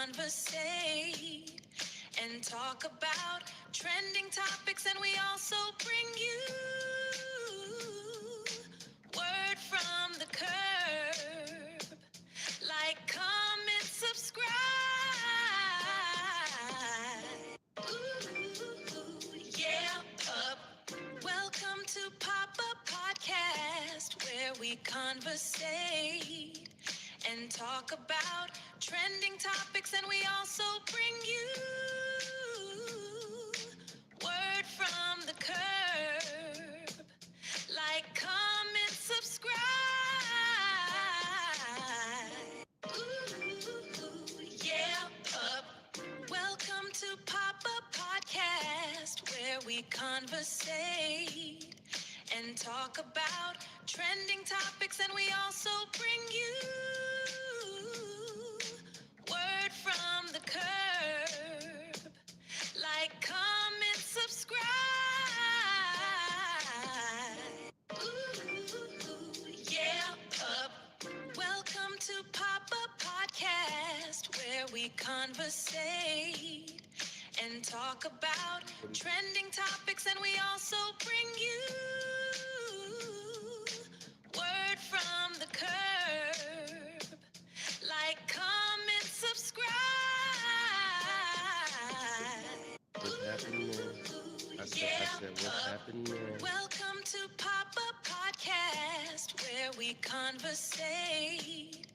conversate and talk about trending topics, and we also bring you word from the curb. Like, comment, subscribe. Ooh, yeah, pup. Welcome to Pop-Up Podcast, where we conversate and talk about trending topics, and we also bring you word from the curb. Like, comment, subscribe. Ooh, yeah, pup. Welcome to Pop-Up Podcast, where we conversate and talk about trending topics, and we also bring you word from the curb. Like, comment, subscribe. Ooh, yeah, pup. Welcome to Pop-Up Podcast, where we conversate and talk about trending topics, and we also bring you word from the curb. Like, comment, subscribe. What's happening? I said, what's happening? Welcome to Pop-Up Podcast, where we conversate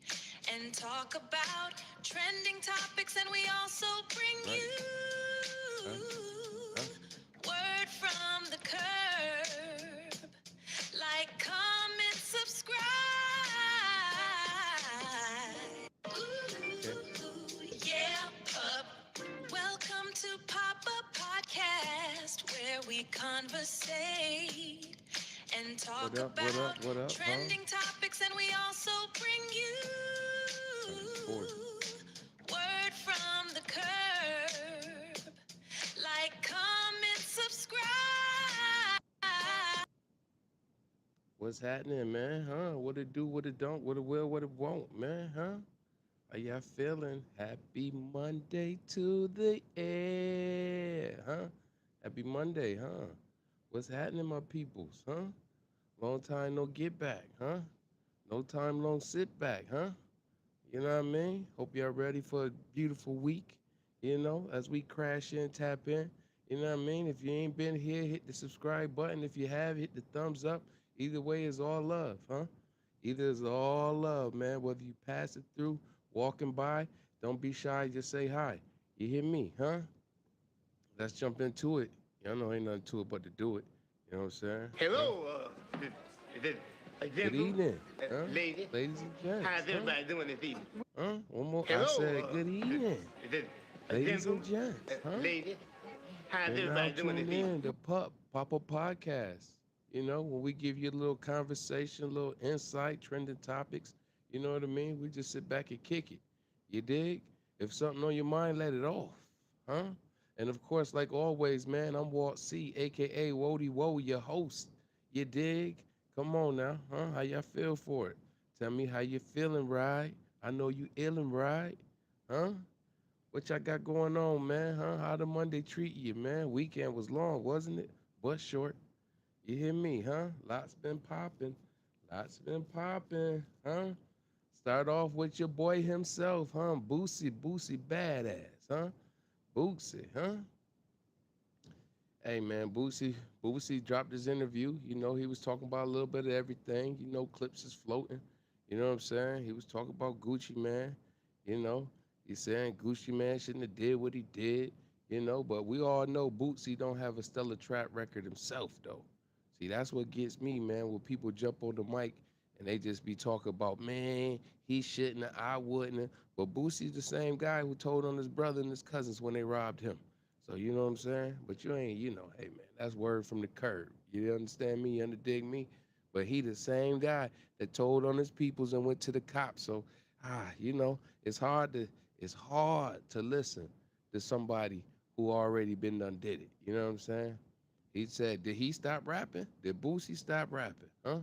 and talk about trending topics, and we also bring you word from the curb. Like, comment, subscribe. Ooh, yeah, pup. Welcome to Pop-Up Podcast, where we conversate and talk about trending topics, and we also bring you word from the curb. Like, comment, subscribe. What's happening, man? Huh? What it do, what it don't, what it will, what it won't, man, huh? How y'all feeling? Happy Monday to the air, huh? Happy Monday, huh? What's happening, my peoples, huh? Long time no get back, huh? No time long sit back, huh? You know what I mean? Hope y'all ready for a beautiful week, you know, as we crash in, tap in. You know what I mean? If you ain't been here, hit the subscribe button. If you have, hit the thumbs up. Either way is all love, huh? Either is all love, man. Whether you pass it through, walking by, don't be shy, just say hi. You hear me, huh? Let's jump into it. Y'all know ain't nothing to it but to do it. You know what I'm saying? Hello, Good evening, huh? lady. Ladies and gents, How's huh? everybody doing this evening? Huh? One more. I Hello, said good evening. is it Ladies and gents, huh? lady. How's You're now everybody doing this tuned evening? in to Papa Podcast. You know, when we give you a little conversation, a little insight, trending topics, you know what I mean? We just sit back and kick it. You dig? If something on your mind, let it off. Huh? And of course, like always, man, I'm Walt C, aka Wody Woe, your host. You dig? Come on now, huh? How y'all feel for it? Tell me how you feeling, right? I know you illin', right? Huh? What y'all got going on, man? Huh? How the Monday treat you, man? Weekend was long, wasn't it? But short. You hear me, huh? Lots been popping. Lots been popping, huh? Start off with your boy himself, huh? Boosie badass, huh? Boosie, huh? Hey man, Boosie dropped his interview. You know, he was talking about a little bit of everything. You know, clips is floating. You know what I'm saying? He was talking about Gucci Man. You know, he's saying Gucci Man shouldn't have did what he did. You know, but we all know Boosie don't have a stellar track record himself though. See, that's what gets me, man. When people jump on the mic and they just be talking about, man, he shouldn't have, I wouldn't have. But Boosie's the same guy who told on his brother and his cousins when they robbed him. So you know what I'm saying? But you ain't, you know, hey man, that's word from the curb. You understand me? You underdig me? But he the same guy that told on his peoples and went to the cops. So you know, it's hard to listen to somebody who already been done did it. You know what I'm saying? He said, did he stop rapping? Did Boosie stop rapping? Huh?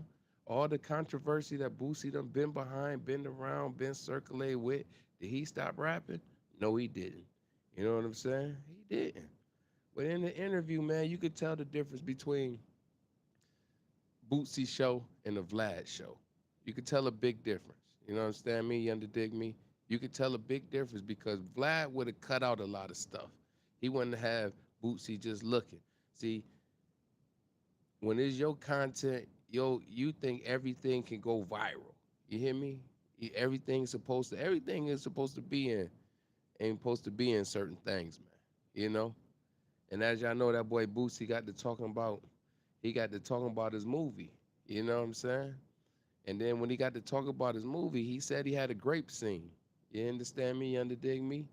All the controversy that Boosie done been behind, been around, been circulated with, did he stop rapping? No, he didn't. You know what I'm saying? He didn't. But in the interview, man, you could tell the difference between Bootsy show and the Vlad show. You could tell a big difference. You know what understand me? You underdig me? You could tell a big difference because Vlad would have cut out a lot of stuff. He wouldn't have Bootsy just looking. See, when it's your content, you think everything can go viral. You hear me? Everything is supposed to be in ain't supposed to be in certain things, man. You know? And as y'all know, that boy Bootsy got to talking about his movie. You know what I'm saying? And then when he got to talk about his movie, he said he had a grape scene. You understand me? You underdig me?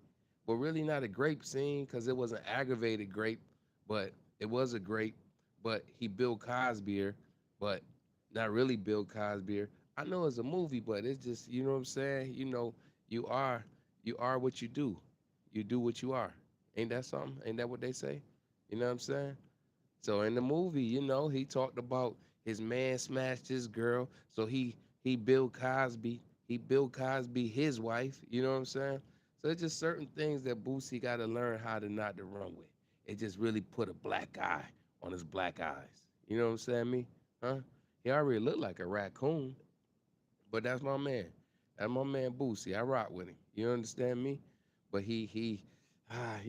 But really not a grape scene because it was an aggravated grape, but it was a grape. But he Bill Cosby, but not really Bill Cosby. I know it's a movie, but it's just you know what I'm saying. You are you are what you do. You do what you are. Ain't that something? Ain't that what they say? You know what I'm saying? So in the movie, he talked about his man smashed his girl. So he Bill Cosby. He Bill Cosby his wife. You know what I'm saying? So it's just certain things that Boosie got to learn how to not to run with. It just really put a black eye on his black eyes. You know what I'm saying? Me, huh? He already looked like a raccoon, but that's my man. That's my man Boosie. I rock with him. You understand me? But he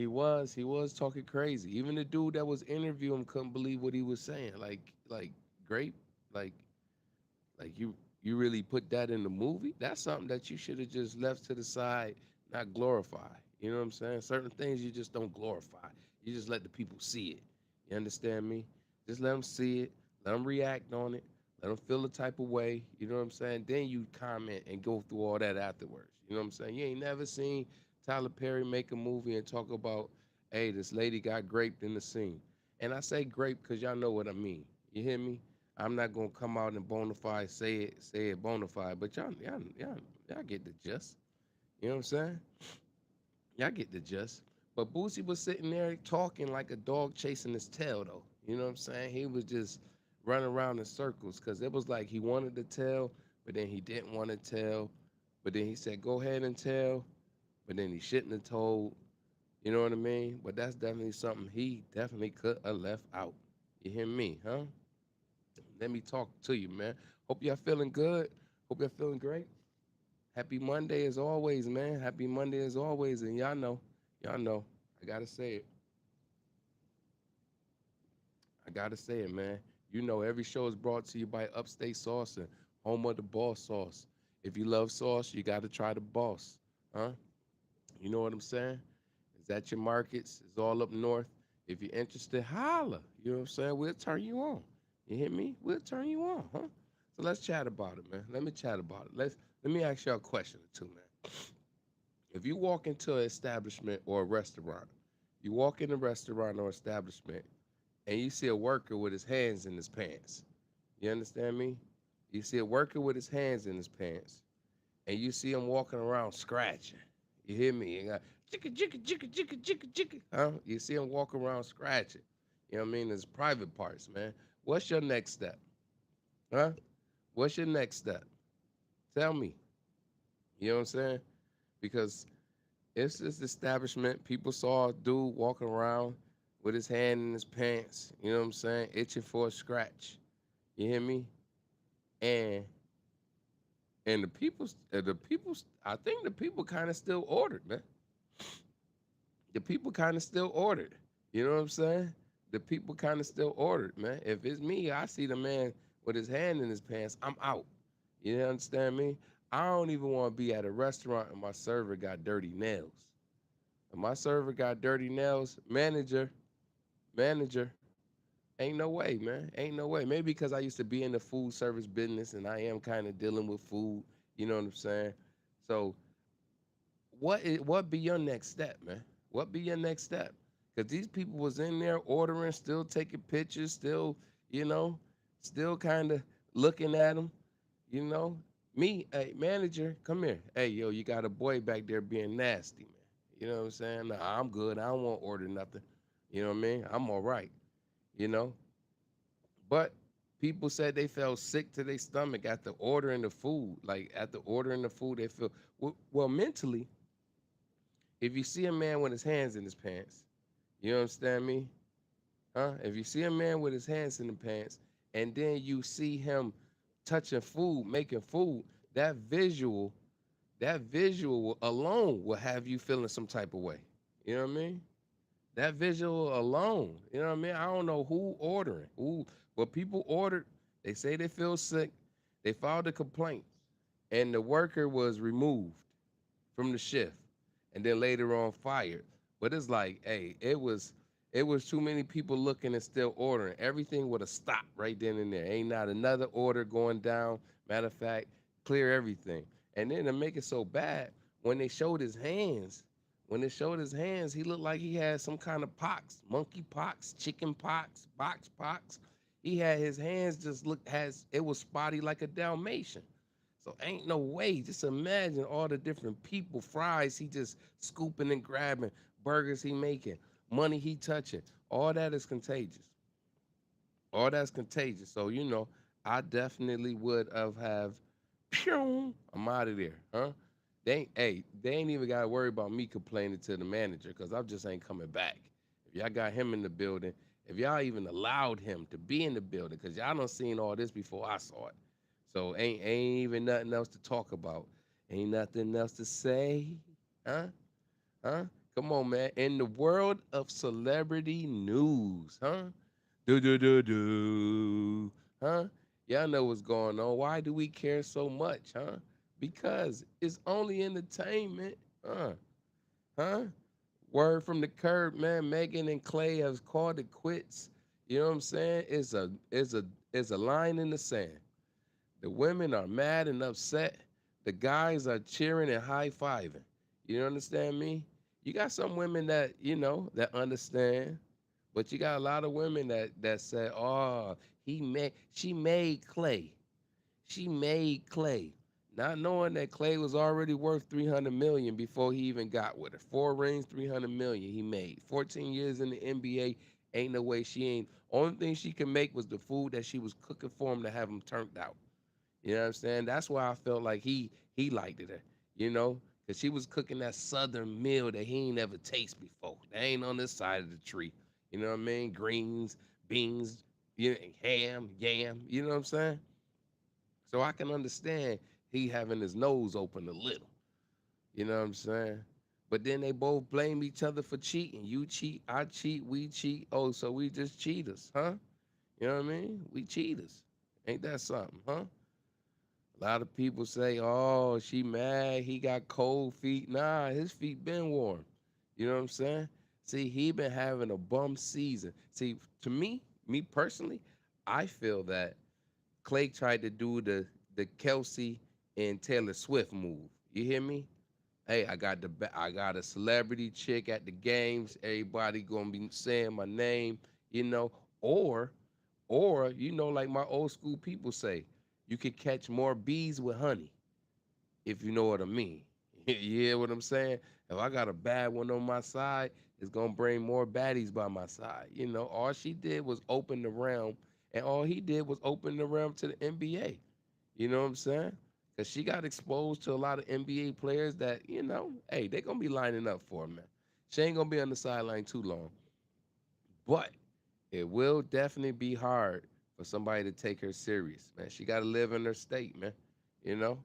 was talking crazy. Even the dude that was interviewing him couldn't believe what he was saying. Like grape, like like you really put that in the movie? That's something that you should have just left to the side, not glorify. You know what I'm saying? Certain things you just don't glorify. You just let the people see it. You understand me? Just let them see it. Let them react on it. Let them feel the type of way. You know what I'm saying? Then you comment and go through all that afterwards. You know what I'm saying? You ain't never seen Tyler Perry make a movie and talk about, hey, this lady got raped in the scene. And I say grape because y'all know what I mean. You hear me? I'm not gonna come out and bona fide say it bona fide, but y'all get the gist. You know what I'm saying? Y'all get the gist. But Boosie was sitting there talking like a dog chasing his tail, though. You know what I'm saying? He was just running around in circles because it was like he wanted to tell, but then he didn't want to tell. But then he said, "Go ahead and tell," but then he shouldn't have told. You know what I mean? But that's definitely something he definitely could have left out. You hear me, huh? Let me talk to you, man. Hope y'all feeling good. Hope y'all feeling great. Happy Monday as always, man. Happy Monday as always. And y'all know, I gotta say it. I gotta say it, man. You know, every show is brought to you by Upstate Sauce and home of the boss sauce. If you love sauce, you gotta try the boss. Huh? You know what I'm saying? It's at your markets. It's all up north. If you're interested, holla. You know what I'm saying? We'll turn you on. You hear me? We'll turn you on, huh? So let's chat about it, man. Let me chat about it. Let me ask y'all a question or two, man. If you walk into an establishment or a restaurant, you walk in a restaurant or establishment and you see a worker with his hands in his pants. You understand me? You see a worker with his hands in his pants and you see him walking around scratching. You hear me? You got chicka chicka chicka chicka chicka chicka. Huh? You see him walk around scratching. You know what I mean? His private parts, man. What's your next step? Huh? What's your next step? Tell me. You know what I'm saying? Because it's this establishment. People saw a dude walking around with his hand in his pants. You know what I'm saying? Itching for a scratch. You hear me? And the people, I think the people kind of still ordered, man. The people kind of still ordered. You know what I'm saying? The people kind of still ordered, man. If it's me, I see the man with his hand in his pants, I'm out. You understand me? I don't even want to be at a restaurant and my server got dirty nails. If my server got dirty nails, manager, ain't no way, man. Ain't no way. Maybe because I used to be in the food service business and I am kind of dealing with food. You know what I'm saying? So what be your next step, man? What be your next step? Because these people was in there ordering, still taking pictures, still, you know, still kind of looking at them, you know. Me, hey, manager, come here. Hey, yo, you got a boy back there being nasty, man. You know what I'm saying? Nah, I'm good. I don't want to order nothing. You know what I mean? I'm all right, you know. But people said they felt sick to their stomach after ordering the food. Like after ordering the food, they feel well mentally if you see a man with his hands in his pants, you understand me? Huh? If you see a man with his hands in the pants, and then you see him touching food, making food, that visual, that visual alone will have you feeling some type of way. You know what I mean? That visual alone, you know what I mean? I don't know who ordering, who, but people ordered. They say they feel sick. They filed a complaint, and the worker was removed from the shift, and then later on fired. But it's like, hey, it was too many people looking and still ordering. Everything would have stopped right then and there. Ain't not another order going down. Matter of fact, clear everything. And then to make it so bad, when they showed his hands, when they showed his hands, he looked like he had some kind of pox, monkey pox, chicken pox, box pox. He had his hands just look has it was spotty like a Dalmatian. So ain't no way. Just imagine all the different people, fries he just scooping and grabbing, burgers he making, money he touching. All that is contagious. All that's contagious. So I definitely would have. Pew, I'm out of there, huh? They ain't even got to worry about me complaining to the manager because I just ain't coming back. If y'all got him in the building, if y'all even allowed him to be in the building, because y'all done seen all this before I saw it. So ain't even nothing else to talk about. Ain't nothing else to say, huh? Huh? Come on, man. In the world of celebrity news, huh? Do do do do, huh? Y'all know what's going on. Why do we care so much, huh? Because it's only entertainment, huh? Word from the curb, man. Megan and Clay have called it quits. You know what I'm saying? It's a line in the sand. The women are mad and upset. The guys are cheering and high fiving. You understand me? You got some women that that understand, but you got a lot of women that say, "Oh, she made Clay. She made Clay." Not knowing that Clay was already worth 300 million before he even got with her. 4 rings, 300 million he made. 14 years in the NBA, ain't no way she ain't. Only thing she could make was the food that she was cooking for him to have him turned out. You know what I'm saying? That's why I felt like he liked it, because she was cooking that southern meal that he ain't never tasted before. They ain't on this side of the tree. You know what I mean? Greens, beans, ham, yam. You know what I'm saying? So I can understand he having his nose open a little. You know what I'm saying? But then they both blame each other for cheating. You cheat, I cheat, we cheat. Oh, so we just cheaters, huh? You know what I mean? We cheaters. Ain't that something, huh? A lot of people say, "Oh, she mad. He got cold feet." Nah, his feet been warm. You know what I'm saying? See, he been having a bum season. See, to me personally, I feel that Clay tried to do the Kelsey and Taylor Swift move. You hear me? Hey, I got a celebrity chick at the games. Everybody gonna be saying my name, you know, or like my old school people say, you could catch more bees with honey, if you know what I mean. You hear what I'm saying? If I got a bad one on my side, it's gonna bring more baddies by my side. All she did was open the realm, and all he did was open the realm to the NBA. You know what I'm saying? Because she got exposed to a lot of NBA players that, hey, they gonna be lining up for her, man. She ain't gonna be on the sideline too long. But it will definitely be hard for somebody to take her serious, man. She got to live in her state, man. You know,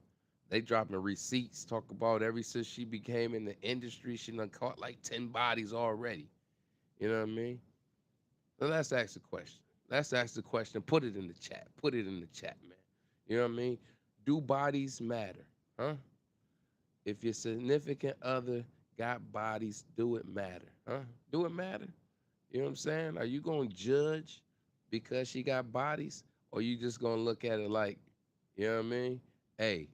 they dropping receipts, talk about ever since she became in the industry, she done caught like 10 bodies already. You know what I mean? So let's ask the question. Let's ask the question. Put it in the chat. Put it in the chat, man. You know what I mean? Do bodies matter? Huh? If your significant other got bodies, do it matter? Huh? Do it matter? You know what I'm saying? Are you gonna judge because she got bodies, or you just gonna look at it like, you know what I mean? Hey,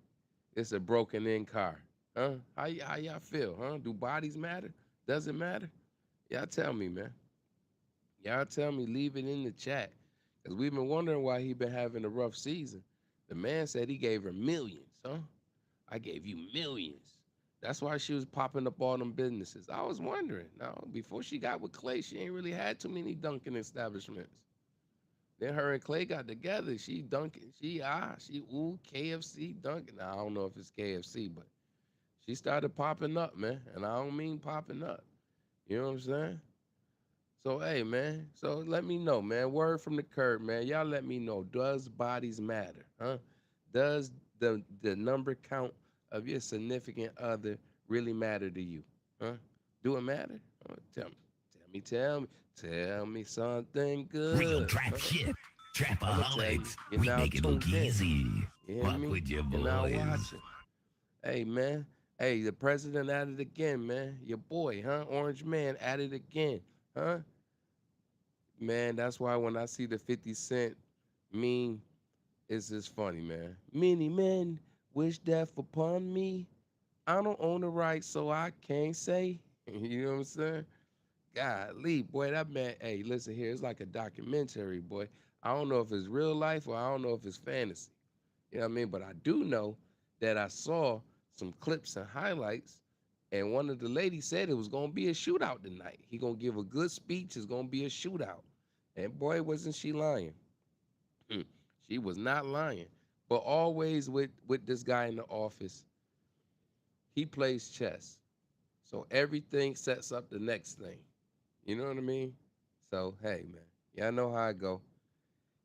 it's a broken in car, huh? How y'all feel, huh? Do bodies matter? Does it matter? Y'all tell me, man. Y'all tell me. Leave it in the chat, cause we've been wondering why he been having a rough season. The man said he gave her millions, huh? I gave you millions. That's why she was popping up all them businesses. I was wondering. Now, before she got with Clay, she ain't really had too many Dunkin' establishments. Then her and Clay got together. She Dunkin', she KFC Dunkin'. Now, I don't know if it's KFC, but She started popping up, man. And I don't mean popping up. You know what I'm saying? So hey, man. So let me know, man. Word from the curb, man. Y'all let me know. Does bodies matter? Huh? Does the number count of your significant other really matter to you? Huh? Do it matter? Tell me. Tell me. Tell me something Real good. trap shit. I'ma tell you. Trapaholics. You're We now make it look tuned in. easy. You hear Fuck me? with your You're now boys. watching. Hey, man. Hey, the president at it again, man. Your boy, huh? Orange Man at it again, huh? Man, that's why when I see the 50 Cent meme, it's just funny, man. Many men wish death upon me. I don't own the right, so I can't say. You know what I'm saying? Golly, boy, that man, hey, listen here, it's like a documentary, boy. I don't know if it's real life or I don't know if it's fantasy. You know what I mean? But I do know that I saw some clips and highlights, and one of the ladies said it was gonna be a shootout tonight. He gonna give a good speech. It's gonna be a shootout. And boy, wasn't she lying? Hmm. She was not lying. But always with this guy in the office, he plays chess. So everything sets up the next thing. You know what I mean? So hey, man, y'all know how it go.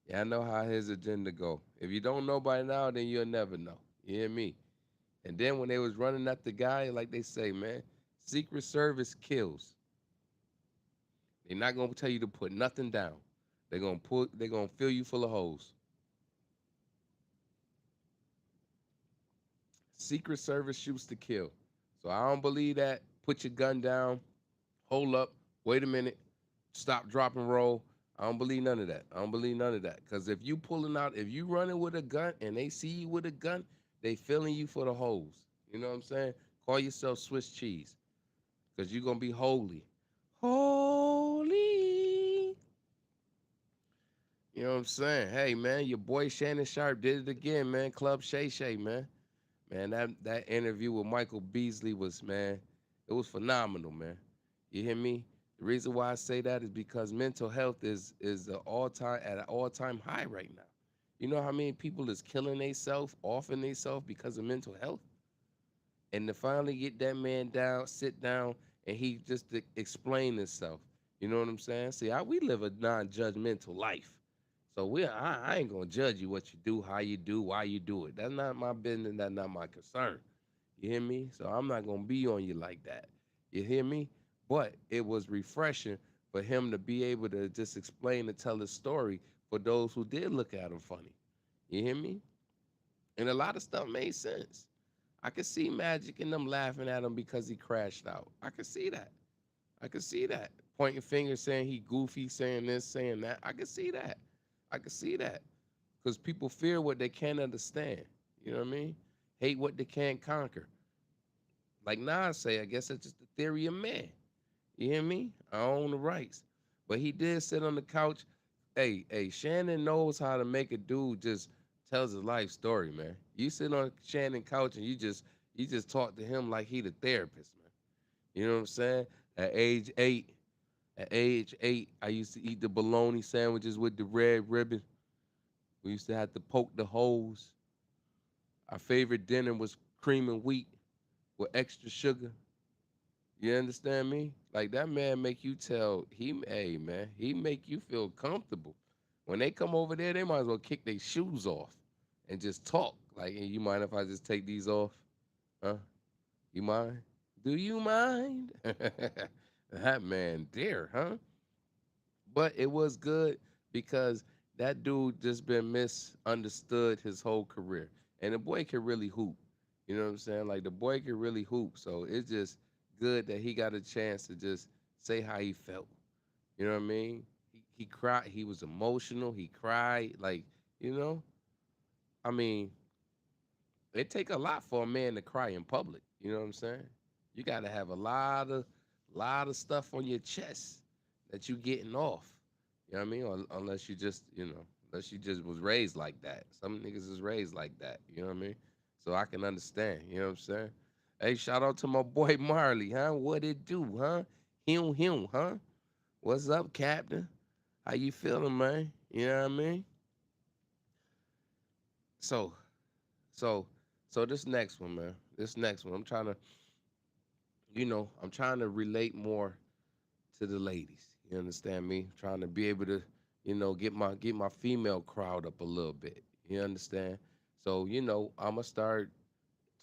Y'all know how his agenda go. If you don't know by now, then you'll never know. You hear me? And then when they was running at the guy, like they say, man, Secret Service kills. They're not gonna tell you to put nothing down. They're gonna fill you full of holes. Secret Service shoots to kill. So I don't believe that. Put your gun down, hold up, wait a minute, stop, drop, and roll. I don't believe none of that. I don't believe none of that. Cause if you running with a gun and they see you with a gun, they filling you for the holes. You know what I'm saying? Call yourself Swiss cheese. Cause you're gonna be holy. Holy. You know what I'm saying? Hey man, your boy Shannon Sharp did it again, man. Club Shay Shay, man. Man, that interview with Michael Beasley was, man, it was phenomenal, man. You hear me? The reason why I say that is because mental health is at an all-time high right now. You know how many people is killing themselves, offing themselves because of mental health? And to finally get that man down, sit down, and he just explain himself. You know what I'm saying? See, we live a non-judgmental life. So I ain't gonna judge you what you do, how you do, why you do it. That's not my business. That's not my concern. You hear me? So I'm not gonna be on you like that. You hear me? But it was refreshing for him to be able to just explain and tell his story for those who did look at him funny. You hear me? And a lot of stuff made sense. I could see Magic and them laughing at him because he crashed out. I could see that. I could see that. Pointing fingers saying he goofy, saying this, saying that. I could see that. I could see that. Because people fear what they can't understand. You know what I mean? Hate what they can't conquer. Like Nas say, I guess it's just the theory of man. You hear me? I own the rights. But he did sit on the couch. Hey, Shannon knows how to make a dude just tells his life story, man. You sit on Shannon couch and you just talk to him like he the therapist, man. You know what I'm saying? At age eight, I used to eat the bologna sandwiches with the red ribbon. We used to have to poke the holes. Our favorite dinner was cream and wheat with extra sugar. You understand me? Like that man make you tell hey man, he make you feel comfortable. When they come over there, they might as well kick their shoes off and just talk. Like, hey, you mind if I just take these off? Huh? You mind? Do you mind? That man dare, huh? But it was good because that dude just been misunderstood his whole career. And the boy can really hoop. You know what I'm saying? Like the boy can really hoop. So it's just good that he got a chance to just say how he felt. You know what I mean? He cried. He was emotional. He cried. Like, you know, I mean, it take a lot for a man to cry in public. You know what I'm saying? You got to have a lot of stuff on your chest that you getting off. You know what I mean? Unless you just, unless you just was raised like that. Some niggas is raised like that. You know what I mean? So I can understand. You know what I'm saying? Hey, shout out to my boy Marley, huh? What it do, huh? Him, huh? What's up, Captain? How you feeling, man? You know what I mean? So, so So this next one, man. This next one, I'm trying to, I'm trying to relate more to the ladies. You understand me? Trying to be able to, get my female crowd up a little bit. You understand? So, I'm gonna start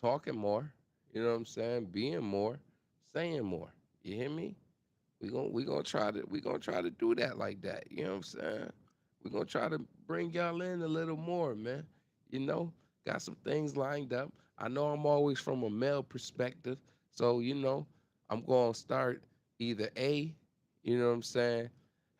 talking more. You know what I'm saying? Being more, saying more. You hear me? We gonna try to do that like that. You know what I'm saying? We're gonna try to bring y'all in a little more, man. You know, got some things lined up. I know I'm always from a male perspective, so I'm gonna start either you know what I'm saying,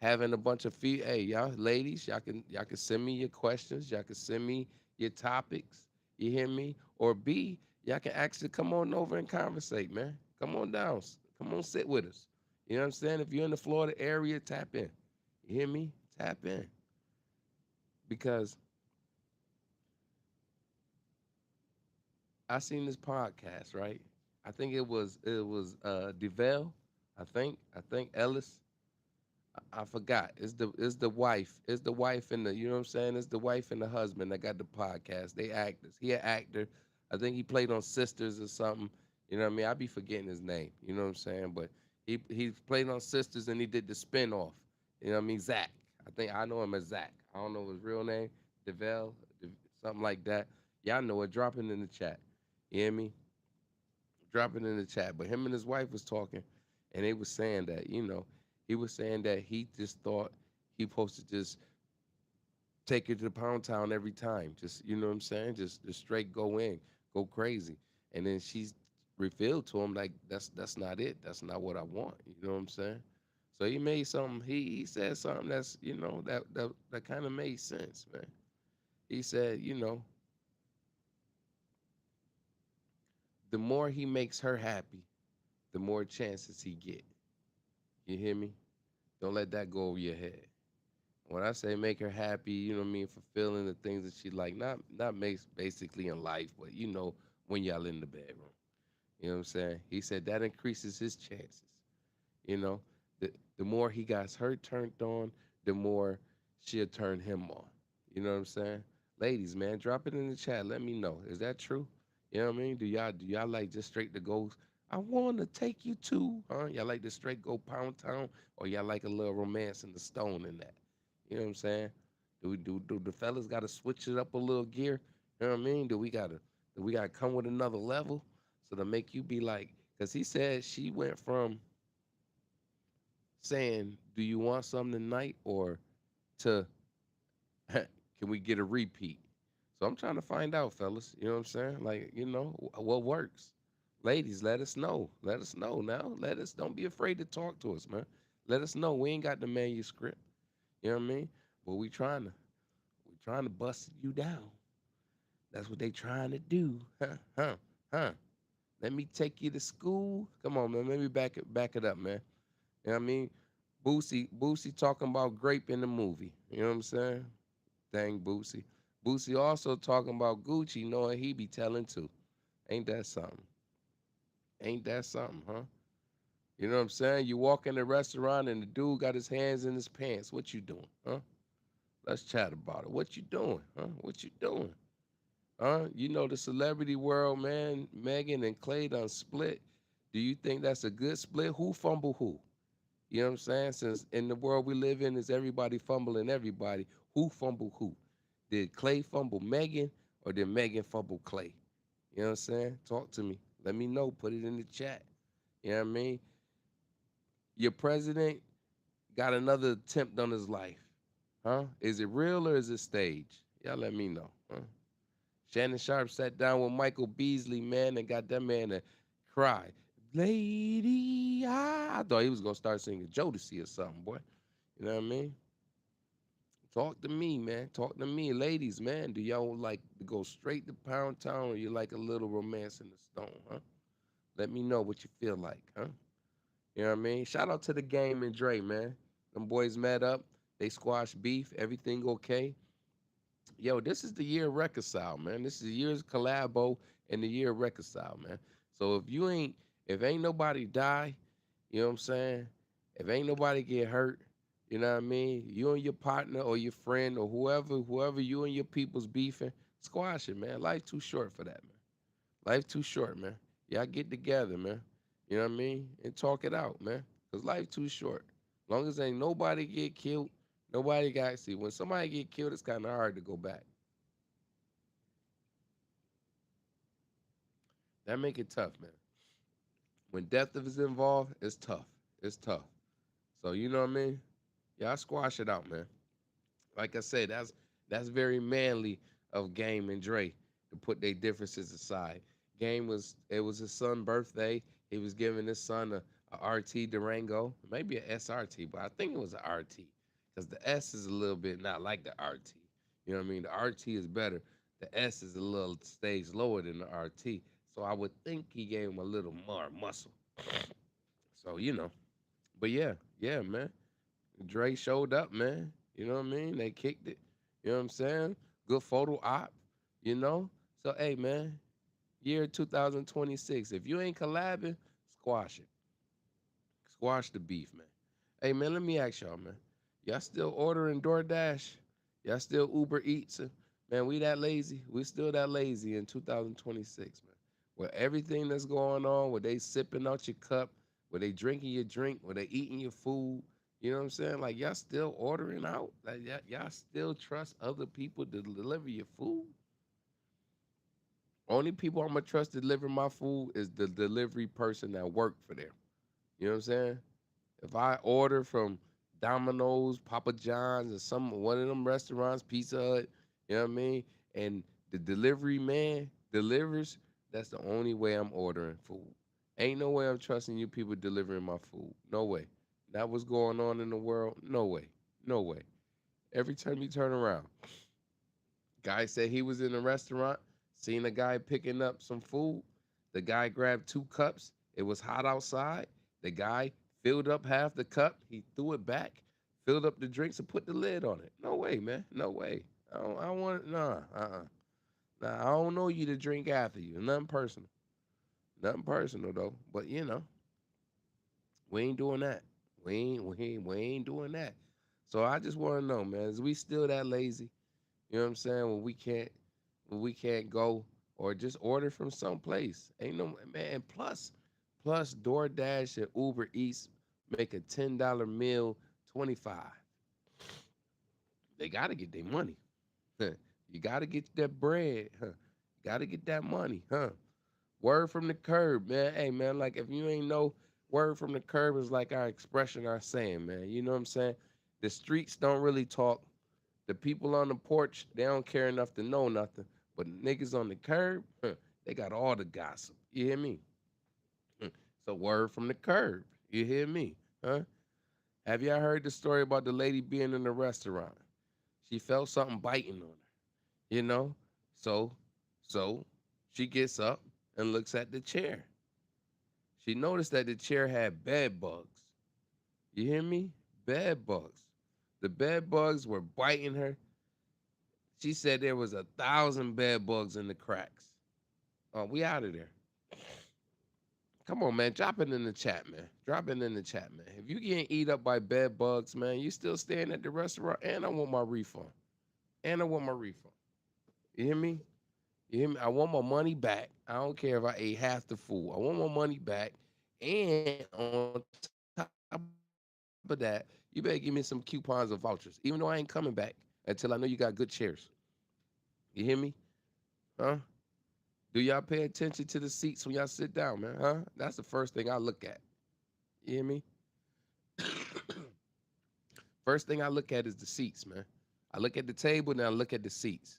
having a bunch of hey, y'all ladies, y'all can send me your questions, y'all can send me your topics. You hear me? Or B, y'all can actually come on over and conversate, man. Come on down, come on, sit with us. You know what I'm saying? If you're in the Florida area, tap in. You hear me? Tap in. Because I seen this podcast, right? I think it was DeVale. I think Ellis. I forgot. It's the wife. It's the wife and the you know what I'm saying? It's the wife and the husband that got the podcast. They actors. He an actor. I think he played on Sisters or something. You know what I mean? I be forgetting his name. You know what I'm saying? But he played on Sisters and he did the spinoff. You know what I mean? Zach. I know him as Zach. I don't know his real name. DeVale, something like that. Y'all know it. Drop it in the chat. You hear me? Drop it in the chat. But him and his wife was talking, and they was saying that he was saying that he just thought he supposed to just take her to the pound town every time. Just you know what I'm saying? Just straight go in, go crazy. And then she's revealed to him like that's not it. That's not what I want. You know what I'm saying? So he made something. He said something that's that kind of made sense, man. He said, the more he makes her happy, the more chances he get. You hear me? Don't let that go over your head. When I say make her happy, you know what I mean, fulfilling the things that she like, not makes basically in life, but when y'all in the bedroom. You know what I'm saying? He said that increases his chances. You know, the more he got her turned on, the more she'll turn him on. You know what I'm saying? Ladies, man, drop it in the chat. Let me know. Is that true? You know what I mean? Do y'all like just straight to go? I want to take you to, huh? Y'all like to straight go pound town, or y'all like a little romance in the stone in that? You know what I'm saying? Do the fellas got to switch it up a little gear? You know what I mean? Do we got to come with another level so to make you be like? Because he said she went from saying, "Do you want something tonight?" or to "Can we get a repeat?" So I'm trying to find out, fellas. You know what I'm saying? Like, what works. Ladies, let us know. Let us know now. Don't be afraid to talk to us, man. Let us know. We ain't got the manuscript. You know what I mean? But we trying to bust you down. That's what they trying to do. Huh, huh, huh. Let me take you to school. Come on, man. Let me back it up, man. You know what I mean? Boosie talking about grape in the movie. You know what I'm saying? Dang Boosie. Boosie also talking about Gucci, knowing he be telling too. Ain't that something? Ain't that something, huh? You know what I'm saying? You walk in the restaurant and the dude got his hands in his pants. What you doing, huh? Let's chat about it. What you doing, huh? What you doing? Huh? You know the celebrity world, man. Megan and Clay done split. Do you think that's a good split? Who fumble who? You know what I'm saying? Since in the world we live in is everybody fumbling everybody. Who fumbled who? Did Clay fumble Megan or did Megan fumble Clay? You know what I'm saying? Talk to me. Let me know. Put it in the chat. You know what I mean? Your president got another attempt on his life. Huh? Is it real or is it stage? Y'all let me know. Huh? Shannon Sharp sat down with Michael Beasley, man, and got that man to cry. Lady, I thought he was gonna start singing Jodeci or something, boy. You know what I mean? Talk to me, man. Talk to me, ladies, man. Do y'all like to go straight to Pound Town, or you like a little romance in the stone, huh? Let me know what you feel like, huh? You know what I mean? Shout out to the game and Dre, man. Them boys met up. They squashed beef. Everything okay? Yo, this is the year of reconcile, man. This is the year's collabo and the year of reconcile, man. So if ain't nobody die, you know what I'm saying? If ain't nobody get hurt, you know what I mean? You and your partner or your friend or whoever you and your people's beefing, squash it, man. Life too short for that, man. Life too short, man. Y'all get together, man. You know what I mean? And talk it out, man. Cause life too short. Long as ain't nobody get killed, nobody got see. When somebody get killed, it's kind of hard to go back. That make it tough, man. When death is involved, it's tough. It's tough. So you know what I mean? Y'all squash it out, man. Like I said, that's very manly of Game and Dre to put their differences aside. Game was his son's birthday. He was giving his son a RT Durango, maybe a SRT, but I think it was a RT because the S is a little bit not like the RT. You know what I mean? The RT is better. The S is a little stage lower than the RT. So I would think he gave him a little more muscle. So but yeah, man. Dre showed up, man. You know what I mean? They kicked it. You know what I'm saying? Good photo op, you know? So, hey, man, year 2026, if you ain't collabing, squash it. Squash the beef, man. Hey, man, let me ask y'all, man. Y'all still ordering DoorDash? Y'all still Uber Eats? Man, we that lazy. We still that lazy in 2026, man. Where everything that's going on, where they sipping out your cup, where they drinking your drink, where they eating your food. You know what I'm saying? Like y'all still ordering out? Like y'all still trust other people to deliver your food? Only people I'm gonna trust to deliver my food is the delivery person that work for them. You know what I'm saying? If I order from Domino's, Papa John's, or some one of them restaurants, Pizza Hut, you know what I mean, and the delivery man delivers, that's the only way I'm ordering food. Ain't no way I'm trusting you people delivering my food. No way. That what's going on in the world? No way. No way. Every time you turn around, guy said he was in a restaurant, seen a guy picking up some food. The guy grabbed two cups. It was hot outside. The guy filled up half the cup. He threw it back, filled up the drinks, and put the lid on it. No way, man. No way. I don't want nah, Nah, I don't know you to drink after you. Nothing personal. Nothing personal though. But we ain't doing that. We ain't doing that. So I just want to know, man, is we still that lazy? You know what I'm saying? When we can't go or just order from someplace. Ain't no man. And plus DoorDash and Uber Eats make a $10 meal 25. They gotta get their money. You gotta get that bread. Huh? You gotta get that money, huh? Word from the curb, man. Hey man, like if you ain't know, word from the curb is like our expression, our saying, man. You know what I'm saying? The streets don't really talk. The people on the porch, they don't care enough to know nothing. But niggas on the curb, they got all the gossip. You hear me? So word from the curb. You hear me? Huh? Have y'all heard the story about the lady being in the restaurant? She felt something biting on her, you know? So, so she gets up and looks at the chair. She noticed that the chair had bed bugs. You hear me? Bed bugs. The bed bugs were biting her. She said there was 1,000 bed bugs in the cracks. Oh, we out of there. Come on, man. Drop it in the chat, man. Drop it in the chat, man. If you getting eat up by bed bugs, man, you still staying at the restaurant, and I want my refund. And I want my refund. You hear me? You hear me? I want my money back. I don't care if I ate half the food. I want my money back. And on top of that, you better give me some coupons or vouchers, even though I ain't coming back until I know you got good chairs. You hear me? Huh? Do y'all pay attention to the seats when y'all sit down, man? Huh? That's the first thing I look at. You hear me? First thing I look at is the seats, man. I look at the table and I look at the seats.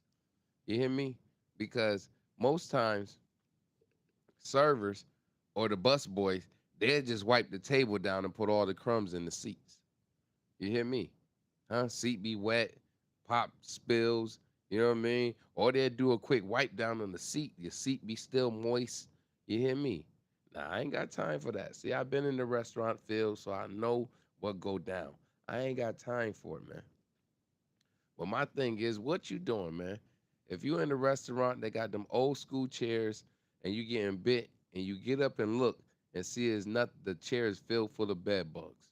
You hear me? Because most times servers or the bus boys, they'll just wipe the table down and put all the crumbs in the seats. You hear me? Huh? Seat be wet, pop spills, you know what I mean? Or they'll do a quick wipe down on the seat. Your seat be still moist. You hear me? Nah, I ain't got time for that. See, I've been in the restaurant field, so I know what go down. I ain't got time for it, man. But my thing is, what you doing, man? If you in the restaurant, they got them old school chairs, and you getting bit, and you get up and look and see it's not the chair is filled full of bed bugs.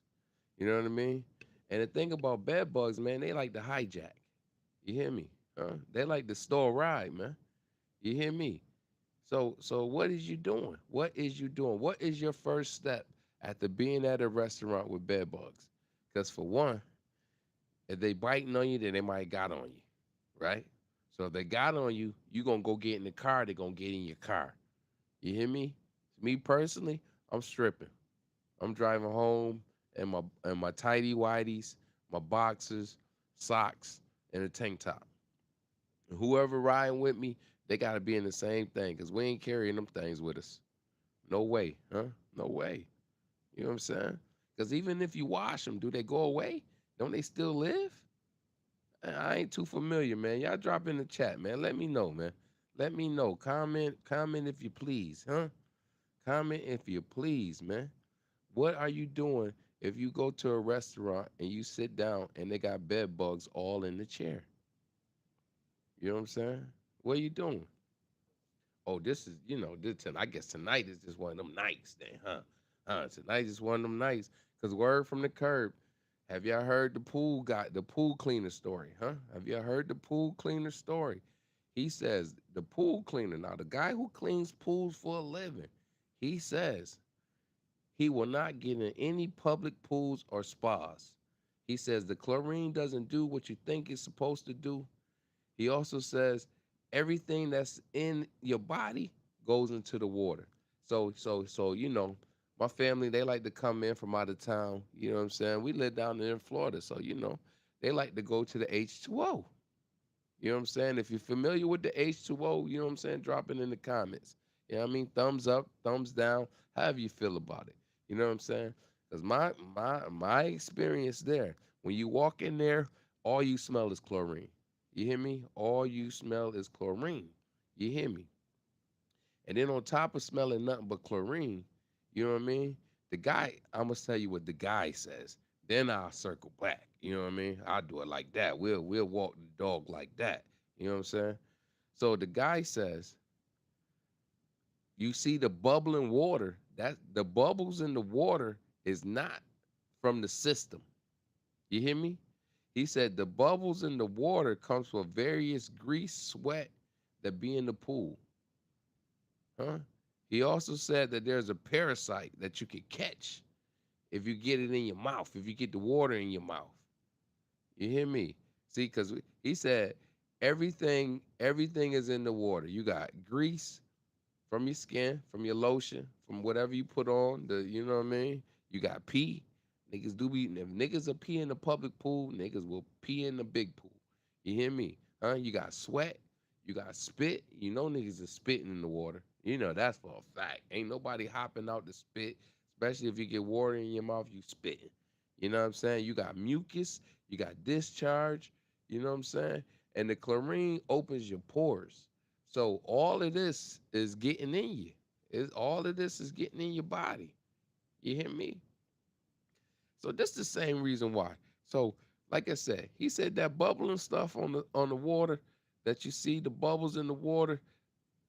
You know what I mean? And the thing about bed bugs, man, they like to hijack. You hear me? Huh? They like to store a ride, man. You hear me? So what is you doing? What is you doing? What is your first step after being at a restaurant with bed bugs? Because for one, if they biting on you, then they might got on you, right? So if they got on you, you gonna go get in the car. They gonna get in your car. You hear me? Me personally, I'm stripping. I'm driving home in my tidy whities, my boxers, socks, and a tank top. And whoever riding with me, they gotta be in the same thing, cause we ain't carrying them things with us. No way, huh? No way. You know what I'm saying? Cause even if you wash them, do they go away? Don't they still live? I ain't too familiar, man. Y'all drop in the chat, man. Let me know, man. Let me know. Comment if you please, huh? Comment if you please, man. What are you doing if you go to a restaurant and you sit down and they got bed bugs all in the chair? You know what I'm saying? What are you doing? Oh, this is, I guess tonight is just one of them nights then, huh? Tonight is one of them nights. Cause word from the curb. Have y'all heard the pool cleaner story, huh? Have y'all heard the pool cleaner story? He says the pool cleaner, now the guy who cleans pools for a living, he says he will not get in any public pools or spas. He says the chlorine doesn't do what you think it's supposed to do. He also says everything that's in your body goes into the water. So my family, they like to come in from out of town. You know what I'm saying? We live down there in Florida, so they like to go to the H2O. You know what I'm saying? If you're familiar with the H2O, you know what I'm saying? Drop it in the comments. You know what I mean? Thumbs up, thumbs down, however you feel about it. You know what I'm saying? Because my experience there, when you walk in there, all you smell is chlorine. You hear me? All you smell is chlorine. You hear me? And then on top of smelling nothing but chlorine, you know what I mean? I'm gonna tell you what the guy says. Then I'll circle back. You know what I mean? I'll do it like that. We'll walk the dog like that. You know what I'm saying? So the guy says, you see the bubbling water, that the bubbles in the water is not from the system. You hear me? He said the bubbles in the water comes from various grease, sweat that be in the pool. Huh? He also said that there's a parasite that you can catch if you get it in your mouth, if you get the water in your mouth. You hear me? See, because he said everything is in the water. You got grease from your skin, from your lotion, from whatever you put on, you know what I mean? You got pee. Niggas do be, if niggas are pee in the public pool, niggas will pee in the big pool. You hear me? Huh? You got sweat, you got spit. You know niggas are spitting in the water. You know that's for a fact. Ain't nobody hopping out to spit, especially if you get water in your mouth, you spitting. You know what I'm saying? You got mucus, you got discharge, you know what I'm saying? And the chlorine opens your pores. So all of this is getting in you. All of this is getting in your body. You hear me? So that's the same reason why. So, like I said, he said that bubbling stuff on the water that you see, the bubbles in the water,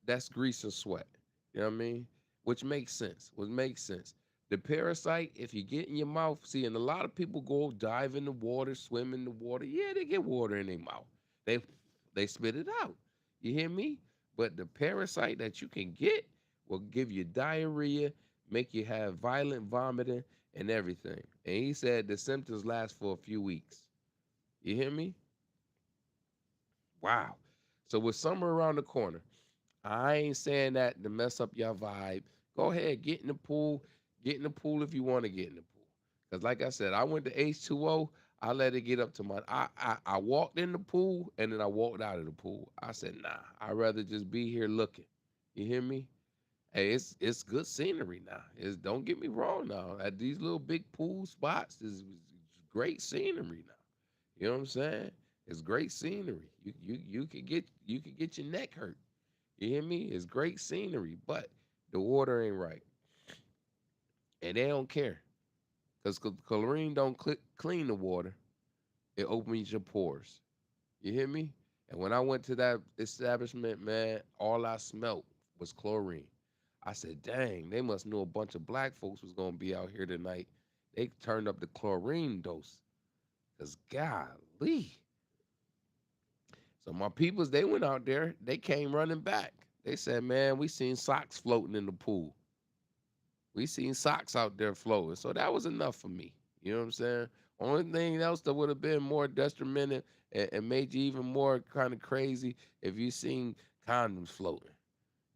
that's grease and sweat. You know what I mean? Which makes sense. Which makes sense. The parasite, if you get in your mouth, see, and a lot of people go dive in the water, swim in the water. Yeah, they get water in their mouth. They they spit it out. You hear me? But the parasite that you can get will give you diarrhea, make you have violent vomiting and everything. And he said the symptoms last for a few weeks. You hear me? Wow. So with summer around the corner, I ain't saying that to mess up your vibe. Go ahead, get in the pool. Get in the pool if you want to get in the pool. Cause like I said, I went to H2O. I let it get up to my. I walked in the pool and then I walked out of the pool. I said, nah, I'd rather just be here looking. You hear me? Hey, it's good scenery now. Don't get me wrong now. At these little big pool spots is great scenery now. You know what I'm saying? It's great scenery. You could get your neck hurt. You hear me? It's great scenery, but the water ain't right, and they don't care because chlorine don't clean the water. It opens your pores. You hear me? And when I went to that establishment, man, all I smelt was chlorine. I said, "Dang, they must know a bunch of black folks was gonna be out here tonight. They turned up the chlorine dose, cause golly." So my peoples, they went out there. They came running back. They said, man, we seen socks floating in the pool. We seen socks out there floating. So that was enough for me. You know what I'm saying? Only thing else that would have been more detrimental and made you even more kind of crazy if you seen condoms floating.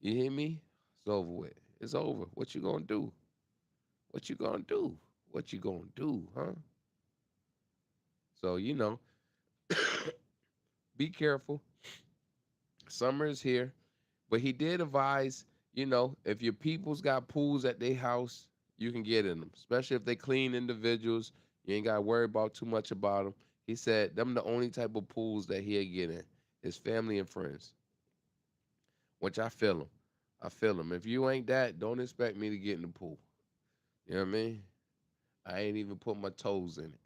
You hear me? It's over with. It's over. What you gonna do? What you gonna do? What you gonna do, huh? So, be careful. Summer is here. But he did advise, if your people's got pools at their house, you can get in them, especially if they clean individuals. You ain't got to worry about too much about them. He said them the only type of pools that he'll get in, his family and friends, which I feel him. I feel him. If you ain't that, don't expect me to get in the pool. You know what I mean? I ain't even put my toes in it.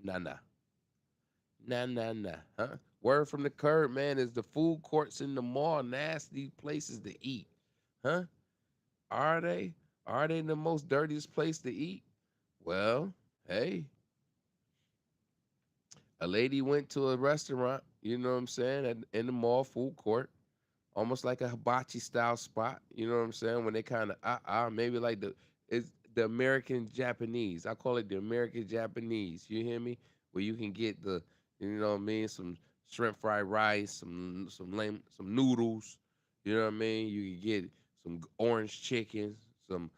Nah, nah. Nah, nah, nah. Huh? Word from the curb, man, is the food courts in the mall nasty places to eat. Huh? Are they? Are they the most dirtiest place to eat? Well, hey, a lady went to a restaurant, you know what I'm saying, in the mall food court, almost like a hibachi style spot, you know what I'm saying, when they kind of, maybe like it's the American Japanese. I call it the American Japanese. You hear me? Where you can get you know what I mean, some shrimp fried rice, some noodles, you know what I mean? You can get some orange chicken, some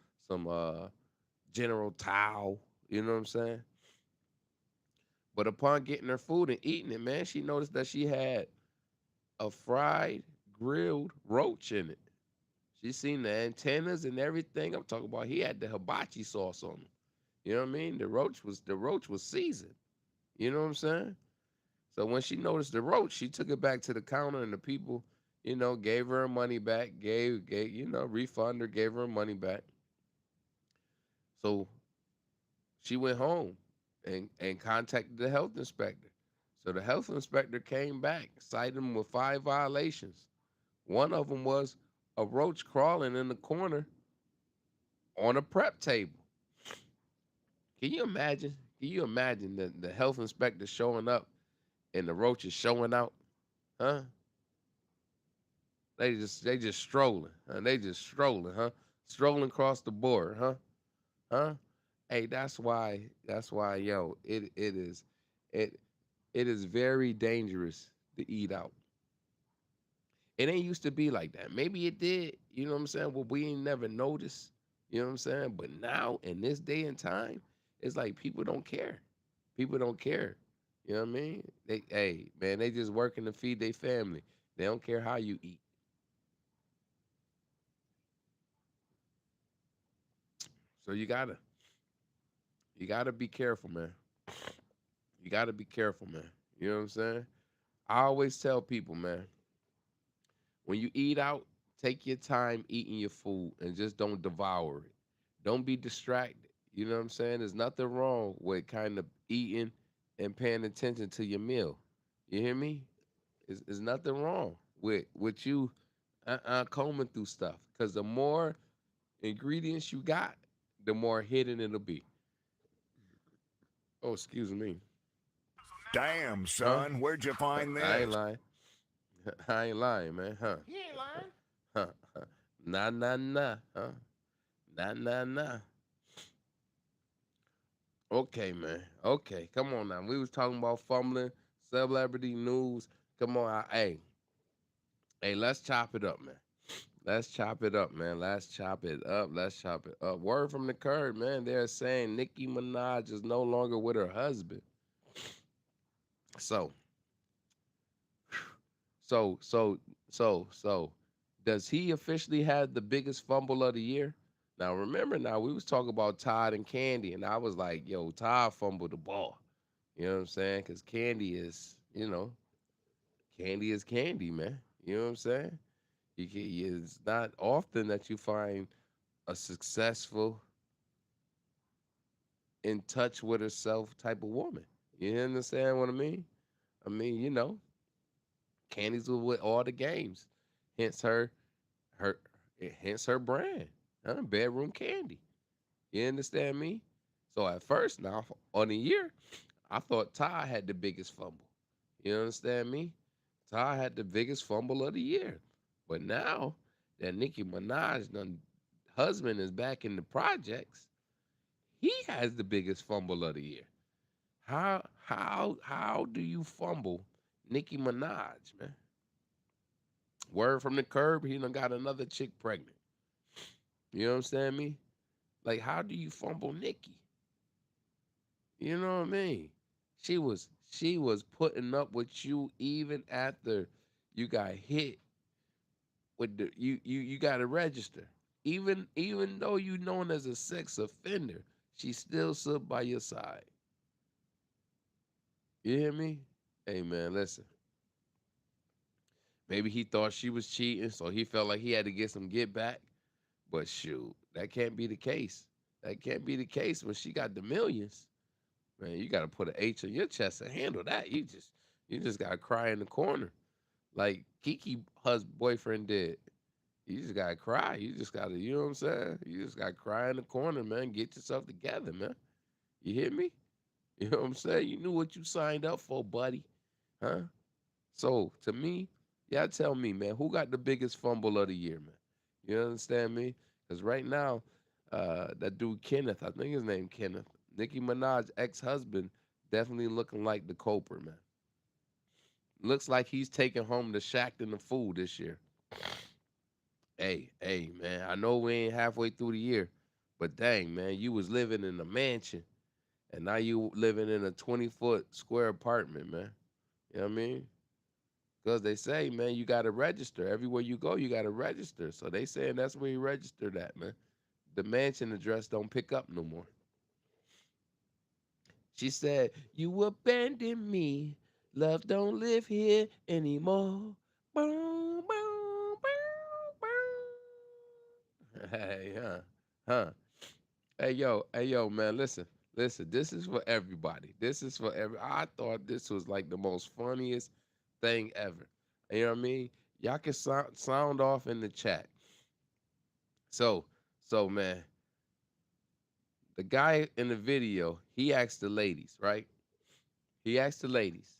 General Tao, you know what I'm saying? But upon getting her food and eating it, man, she noticed that she had a fried grilled roach in it. She seen the antennas and everything. I'm talking about he had the hibachi sauce on him. You know what I mean? The roach was seasoned. You know what I'm saying? So when she noticed the roach, she took it back to the counter and the people, gave her her money back, refund her, gave her her money back. So she went home and contacted the health inspector. So the health inspector came back, cited him with 5 violations. One of them was a roach crawling in the corner on a prep table. Can you imagine? Can you imagine the health inspector showing up and the roach is showing out? Huh? They just strolling. Huh? They just strolling, huh? Strolling across the board, huh? Huh? Hey, that's why, yo, it it is very dangerous to eat out. It ain't used to be like that. Maybe it did, you know what I'm saying? Well, we ain't never noticed, you know what I'm saying? But now in this day and time, it's like people don't care. People don't care. You know what I mean? Hey, man, they just working to feed their family. They don't care how you eat. So you gotta be careful, man. You gotta be careful, man. You know what I'm saying? I always tell people, man, when you eat out, take your time eating your food and just don't devour it. Don't be distracted. You know what I'm saying? There's nothing wrong with kind of eating and paying attention to your meal. You hear me? There's nothing wrong with you combing through stuff. Because the more ingredients you got, the more hidden it'll be. Oh, excuse me. Damn, Huh? son, where'd you find I ain't this? lying. I ain't lying, man. Huh? He ain't lying. Huh? Nah, nah, nah. Huh? Nah, nah, nah. Okay, man. Okay, come on now. We was talking about fumbling, celebrity news. Come on, hey, let's chop it up, man. Let's chop it up, man. Let's chop it up. Let's chop it up. Word from the curb, man. They're saying Nicki Minaj is no longer with her husband. So, so, so, so, does he officially have the biggest fumble of the year? Now, remember, now we was talking about Todd and Candy, and I was like, yo, Todd fumbled the ball. You know what I'm saying? Because Candy is Candy, man. You know what I'm saying? It's not often that you find a successful, in touch with herself type of woman. You understand what I mean? I mean, Candy's with all the games. Hence her, hence her brand. Huh? Bedroom Candy. You understand me? So at first, now on the year, I thought Ty had the biggest fumble. You understand me? Ty had the biggest fumble of the year. But now that Nicki Minaj done husband is back in the projects, he has the biggest fumble of the year. How do you fumble Nicki Minaj, man? Word from the curb, he done got another chick pregnant. You know what I'm saying, me? Like, how do you fumble Nicki? You know what I mean? She was putting up with you even after you got hit with you got to register. Even though you known as a sex offender, she still stood by your side. You hear me? Hey man, listen. Maybe he thought she was cheating, so he felt like he had to get some get back. But shoot, that can't be the case. That can't be the case when she got the millions. Man, you gotta put an H on your chest to handle that. You just gotta cry in the corner. Like Kiki boyfriend did. You just gotta cry. You just gotta, you know what I'm saying? You just gotta cry in the corner, man. Get yourself together, man. You hear me? You know what I'm saying? You knew what you signed up for, buddy. Huh? So to me, y'all tell me, man, who got the biggest fumble of the year, man? You understand me? Because right now, that dude Kenneth, I think his name Kenneth, Nicki Minaj ex-husband, definitely looking like the culprit, man. Looks like he's taking home the shack and the food this year. Hey, man, I know we ain't halfway through the year, but dang, man, you was living in a mansion and now you living in a 20-foot square apartment, man. You know what I mean? Because they say, man, you got to register. Everywhere you go, you got to register. So they saying that's where you registered at, man. The mansion address don't pick up no more. She said, you abandoned me. Love don't live here anymore. Boom, boom, boom, boom. Hey, huh. Hey, yo, man, listen. This is for everybody. This is for every. I thought this was like the most funniest thing ever. You know what I mean? Y'all can sound off in the chat. So, man, the guy in the video, he asked the ladies, right? He asked the ladies.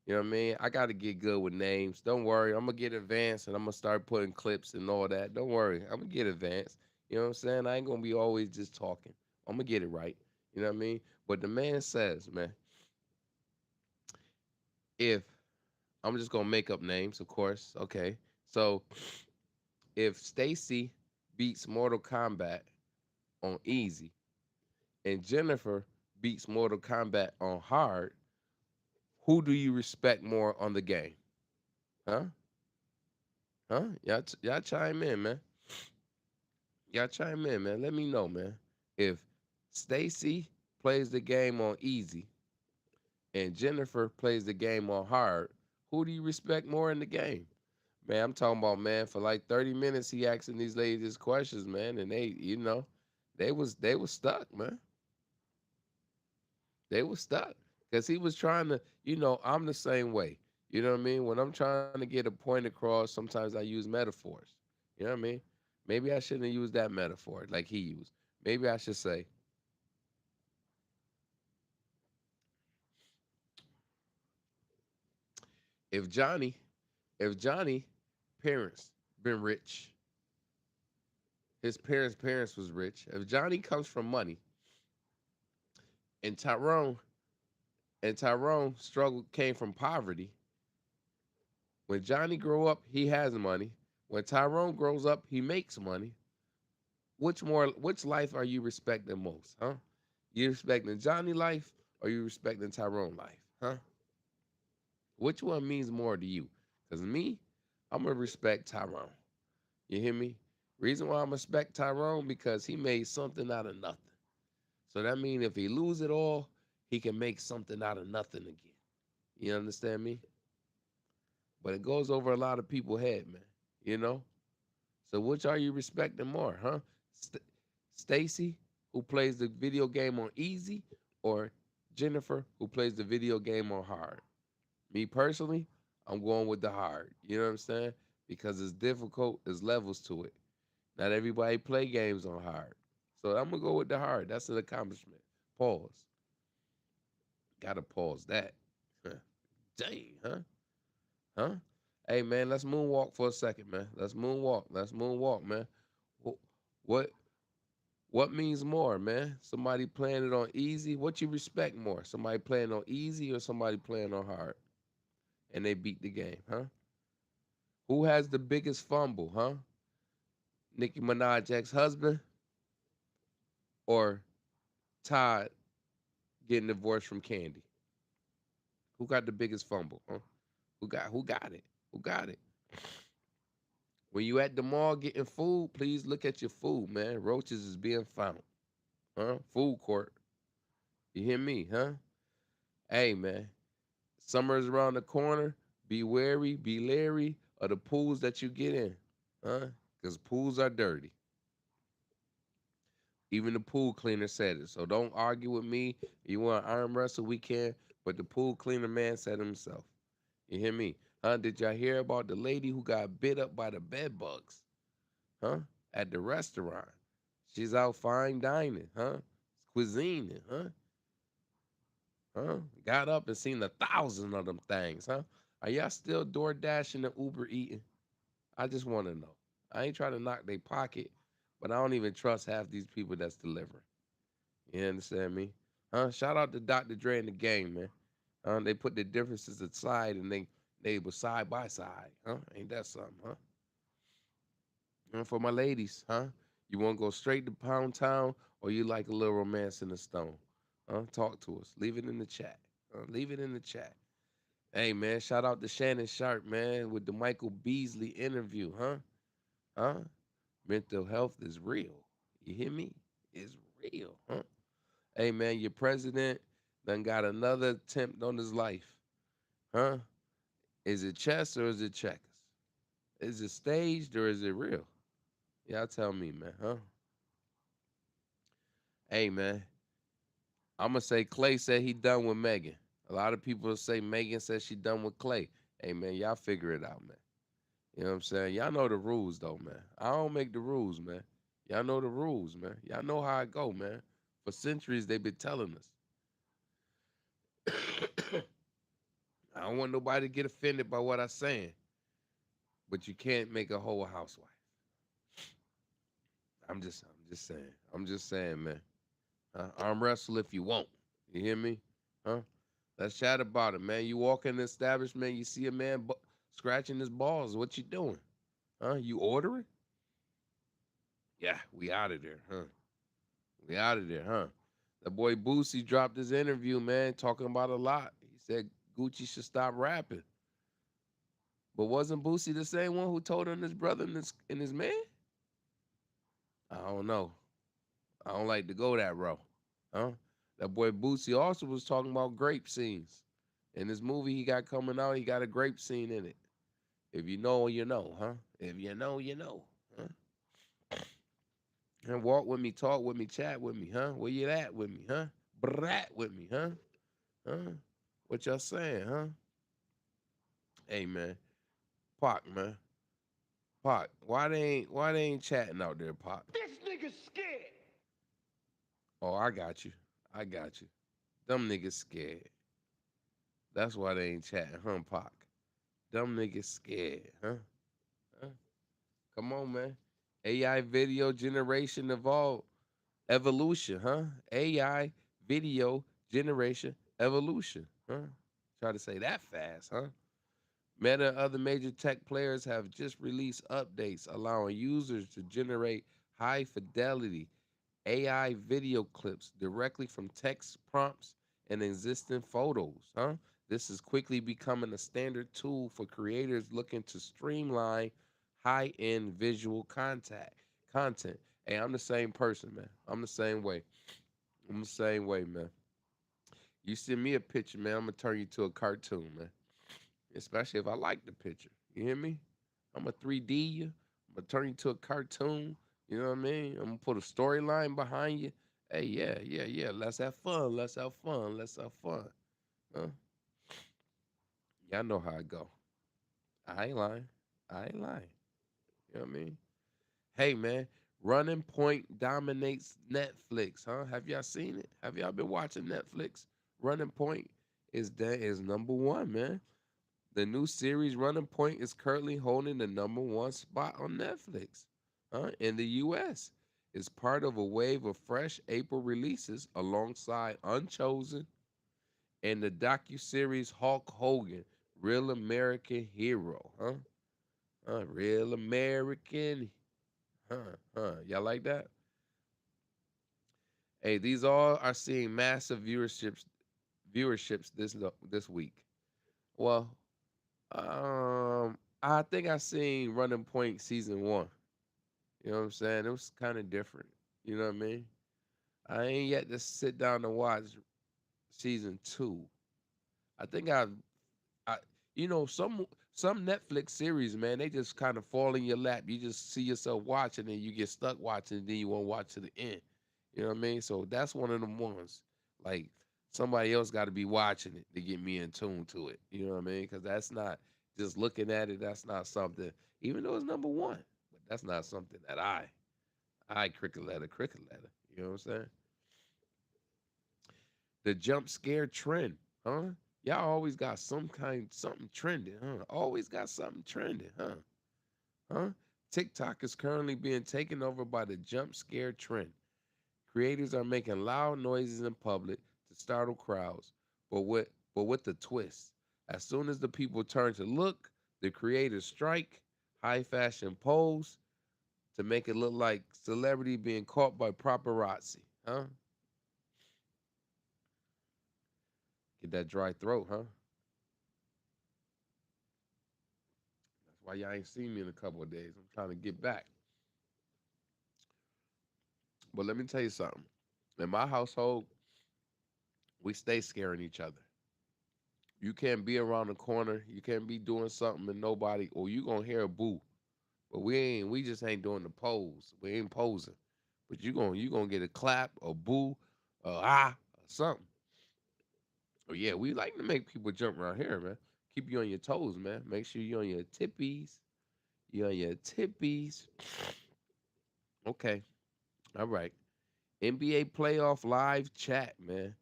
You know what I mean? I got to get good with names. Don't worry. I'm going to get advanced and I'm going to start putting clips and all that. Don't worry. I'm going to get advanced. You know what I'm saying? I ain't going to be always just talking. I'm going to get it right. You know what I mean? But the man says, man, if I'm just going to make up names, of course. Okay. So if Stacy beats Mortal Kombat on easy and Jennifer beats Mortal Kombat on hard, who do you respect more on the game? Huh? Huh? Y'all chime in, man. Y'all chime in, man. Let me know, man. If Stacy plays the game on easy and Jennifer plays the game on hard, who do you respect more in the game? Man, I'm talking about, man, for like 30 minutes he asking these ladies questions, man, and they was stuck, man. They was stuck. Cause he was trying to, I'm the same way. You know what I mean? When I'm trying to get a point across, sometimes I use metaphors. You know what I mean? Maybe I shouldn't have used that metaphor like he used. Maybe I should say, if Johnny, if Johnny parents been rich, his parents was rich. If Johnny comes from money and Tyrone struggle came from poverty, when Johnny grow up, he has money. When Tyrone grows up, he makes money. Which life are you respecting most, huh? You respecting Johnny life or you respecting Tyrone life, huh? Which one means more to you? Cause me, I'm gonna respect Tyrone. You hear me? Reason why I'm gonna respect Tyrone because he made something out of nothing. So that means if he lose it all, he can make something out of nothing again. You understand me? But it goes over a lot of people's head, man. You know? So which are you respecting more, huh? St- Stacy, who plays the video game on easy, or Jennifer, who plays the video game on hard? Me personally, I'm going with the hard. You know what I'm saying? Because it's difficult, there's levels to it. Not everybody play games on hard. So I'm gonna go with the hard. That's an accomplishment. Pause. Gotta pause that. Dang, huh? Huh? Hey man, let's moonwalk for a second, man. Let's moonwalk. Let's moonwalk, man. Wh- What what means more, man? Somebody playing it on easy? What you respect more? Somebody playing on easy or somebody playing on hard? And they beat the game, huh? Who has the biggest fumble, huh? Nicki Minaj ex-husband or Todd getting divorced from Candy? Who got the biggest fumble, huh? Who got it? Who got it? When you at the mall getting food, please look at your food, man. Roaches is being found. Huh? Food court. You hear me, huh? Hey man. Summer's around the corner. Be wary, be leery of the pools that you get in. Huh? Because pools are dirty. Even the pool cleaner said it. So don't argue with me. You want to arm wrestle, we can. But the pool cleaner man said himself. You hear me? Huh? Did y'all hear about the lady who got bit up by the bed bugs? Huh? At the restaurant. She's out fine dining, huh? Cuisining, huh? Huh? Got up and seen 1,000 of them things, huh? Are y'all still door dashing and Uber eating? I just want to know. I ain't trying to knock their pocket, but I don't even trust half these people that's delivering. You understand me? Huh? Shout out to Dr. Dre and the gang, man. They put their differences aside and they were side by side, huh? Ain't that something, huh? And for my ladies, huh? You want to go straight to Pound Town or you like a little romance in the stone? Huh? Talk to us. Leave it in the chat. Leave it in the chat. Hey, man, shout out to Shannon Sharp, man, with the Michael Beasley interview, huh? Huh? Mental health is real. You hear me? It's real, huh? Hey, man, your president done got another attempt on his life, huh? Is it chess or is it checkers? Is it staged or is it real? Y'all tell me, man, huh? Hey, man, I'm gonna say Clay said he done with Megan. A lot of people say Megan said she done with Clay. Hey, man, y'all figure it out, man. You know what I'm saying? Y'all know the rules, though, man. I don't make the rules, man. Y'all know the rules, man. Y'all know how I go, man. For centuries, they've been telling us. I don't want nobody to get offended by what I'm saying, but you can't make a whole housewife. I'm just saying. I'm just saying, man. Arm wrestle if you want. You hear me? Huh? Let's chat about it, man. You walk in the establishment, you see a man scratching his balls. What you doing? Huh? You ordering? Yeah, we out of there, huh? We out of there, huh? The boy Boosie dropped his interview, man, talking about a lot. He said Gucci should stop rapping. But wasn't Boosie the same one who told on his brother and his man? I don't know. I don't like to go that route. Huh? That boy Boosie also was talking about grape scenes. In this movie he got coming out, he got a grape scene in it. If you know, you know, huh? If you know, you know. Huh? And walk with me, talk with me, chat with me, huh? Where you at with me, huh? Brat with me, huh? Huh? What y'all saying, huh? Hey man, Pac, man. Pac, why they ain't chatting out there, Pac? This nigga's scared. Oh, I got you. I got you. Them niggas scared. That's why they ain't chatting, huh, Pac? Them niggas scared, huh? Huh? Come on, man. AI video generation evolution, huh? AI video generation evolution, huh? Try to say that fast, huh? Meta and other major tech players have just released updates allowing users to generate high fidelity AI video clips directly from text prompts and existing photos, huh? This is quickly becoming a standard tool for creators looking to streamline high-end visual content. Hey, I'm the same person, man. I'm the same way. I'm the same way, man. You send me a picture, man, I'm gonna turn you to a cartoon, man. Especially if I like the picture. You hear me? I'm a 3D you. I'm gonna turn you to a cartoon. You know what I mean? I'm gonna put a storyline behind you. Hey, yeah, yeah, yeah. Let's have fun. Let's have fun. Let's have fun. Huh? Y'all know how I go. I ain't lying. I ain't lying. You know what I mean? Hey, man. Running Point dominates Netflix, huh? Have y'all seen it? Have y'all been watching Netflix? Running Point is number one, man. The new series Running Point is currently holding the number one spot on Netflix in the US. It's part of a wave of fresh April releases alongside Unchosen and the docu-series Hulk Hogan, Real American Hero. Real American. Y'all like that? Hey, these all are seeing massive viewerships this week. Well, I think I seen Running Point season one. You know what I'm saying? It was kind of different. You know what I mean? I ain't yet to sit down and watch season two. I think I, some Netflix series, man, they just kind of fall in your lap. You just see yourself watching, and you get stuck watching, and then you won't watch to the end. You know what I mean? So that's one of them ones. Like somebody else got to be watching it to get me in tune to it. You know what I mean? Because that's not just looking at it. That's not something. Even though it's number one, but that's not something that I cricket letter. You know what I'm saying? The jump scare trend, huh? Y'all always got something trending, huh? Always got something trending, huh? Huh? TikTok is currently being taken over by the jump scare trend. Creators are making loud noises in public to startle crowds, but with the twist. As soon as the people turn to look, the creators strike, high fashion pose to make it look like celebrity being caught by paparazzi, huh? Get that dry throat, huh? That's why y'all ain't seen me in a couple of days. I'm trying to get back. But let me tell you something. In my household, we stay scaring each other. You can't be around the corner. You can't be doing something and nobody, or you gonna hear a boo. But we just ain't doing the pose. We ain't posing. But you gonna get a clap, a boo, or something. Oh yeah, we like to make people jump around here, man. Keep you on your toes, man. Make sure you on your tippies. You on your tippies. Okay. All right. NBA playoff live chat, man.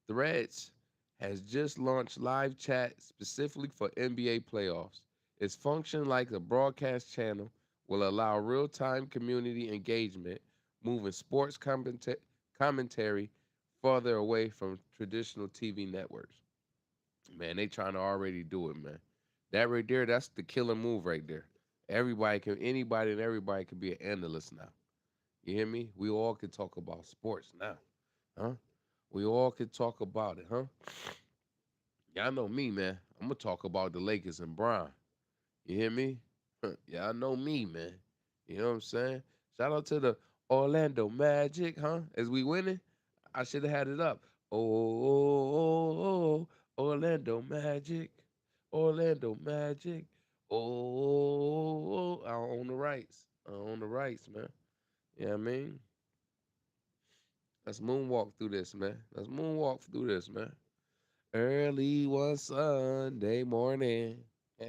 Threads has just launched live chat specifically for NBA playoffs. Its function like a broadcast channel will allow real-time community engagement, moving sports commentary farther away from traditional TV networks. Man, they trying to already do it, man. That right there, that's the killer move right there. Anybody and everybody can be an analyst now. You hear me? We all can talk about sports now, huh? We all can talk about it, huh? Y'all know me, man. I'm gonna talk about the Lakers and Bron. You hear me? Y'all know me, man. You know what I'm saying? Shout out to the Orlando Magic, huh? As we winning, I should have had it up. Oh, Orlando Magic, Orlando Magic. I own the rights. I own the rights, man. You know what I mean? Let's moonwalk through this, man. Let's moonwalk through this, man. Early one Sunday morning. You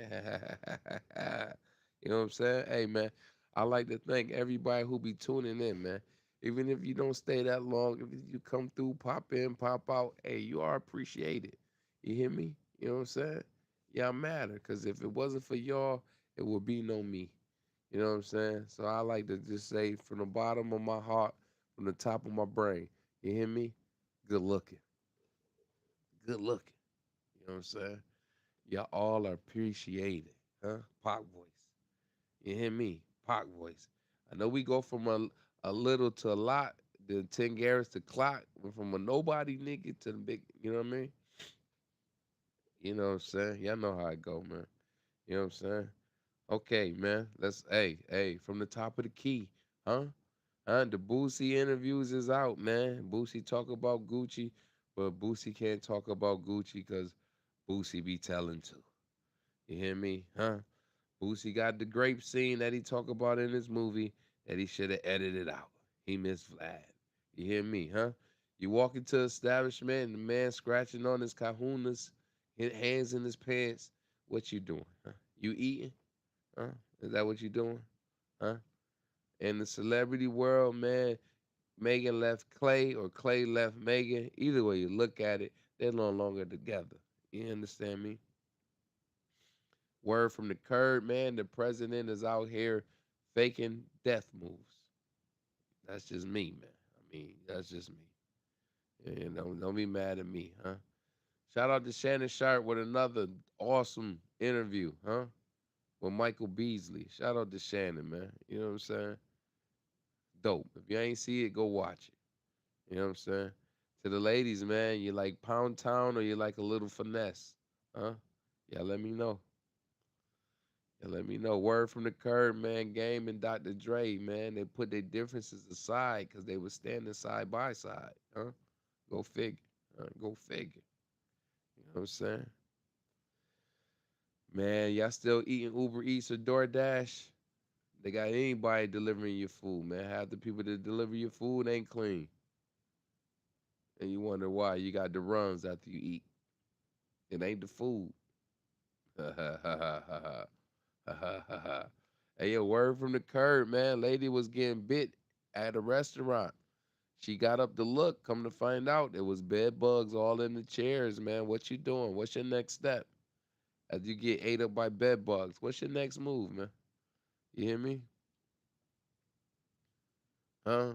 know what I'm saying? Hey, man, I like to thank everybody who be tuning in, man. Even if you don't stay that long, if you come through, pop in, pop out, hey, you are appreciated. You hear me? You know what I'm saying? Y'all matter, because if it wasn't for y'all, it would be no me. You know what I'm saying? So I like to just say from the bottom of my heart, from the top of my brain, you hear me? Good looking. Good looking. You know what I'm saying? Y'all all are appreciated, huh? Pop voice. You hear me? Pop voice. I know we go from a little to a lot, the 10 Garrett's to clock, went from a nobody nigga to the big, you know what I mean? You know what I'm saying? Y'all know how it go, man. You know what I'm saying? Okay, man. Hey, from the top of the key, huh? The Boosie interviews is out, man. Boosie talk about Gucci, but Boosie can't talk about Gucci because Boosie be telling too. You hear me? Huh? Boosie got the grape scene that he talk about in his movie that he should have edited out. He missed Vlad. You hear me? Huh? You walk into establishment and the man scratching on his kahunas, hands in his pants. What you doing? Huh? You eating? Huh? Is that what you doing? Huh? In the celebrity world, man, Megan left Clay or Clay left Megan. Either way you look at it, they're no longer together. You understand me? Word from the curb, man. The president is out here faking death moves. That's just me, man. I mean, that's just me. And don't be mad at me, huh? Shout out to Shannon Sharp with another awesome interview, huh? With Michael Beasley. Shout out to Shannon, man. You know what I'm saying? Dope. If you ain't see it, go watch it. You know what I'm saying? To the ladies, man, you like Pound Town or you like a little finesse? Huh? Yeah, let me know. Yeah, let me know. Word from the curb, man. Game and Dr. Dre, man. They put their differences aside because they were standing side by side. Huh? Go figure. Go figure. You know what I'm saying? Man, y'all still eating Uber Eats or DoorDash? They got anybody delivering your food, man. Half the people that deliver your food ain't clean. And you wonder why you got the runs after you eat. It ain't the food. Ha ha ha ha ha ha ha ha ha. Hey, a word from the curb, man. Lady was getting bit at a restaurant. She got up to look. Come to find out, there was bed bugs all in the chairs, man. What you doing? What's your next step? As you get ate up by bed bugs, what's your next move, man? You hear me? Huh?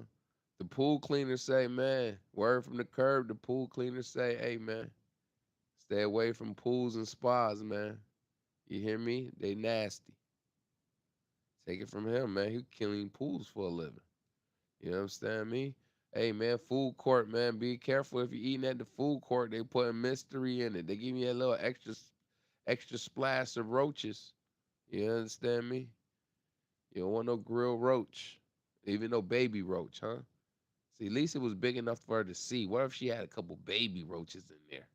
The pool cleaner say, man, word from the curb, the pool cleaner say, hey, man, stay away from pools and spas, man. You hear me? They nasty. Take it from him, man. He clean pools for a living. You know what I'm saying? Me? Hey, man, food court, man. Be careful if you're eating at the food court. They putting mystery in it. They give you a little extra splash of roaches. You understand me? You don't want no grilled roach. Even no baby roach, huh? See, at least it was big enough for her to see. What if she had a couple baby roaches in there?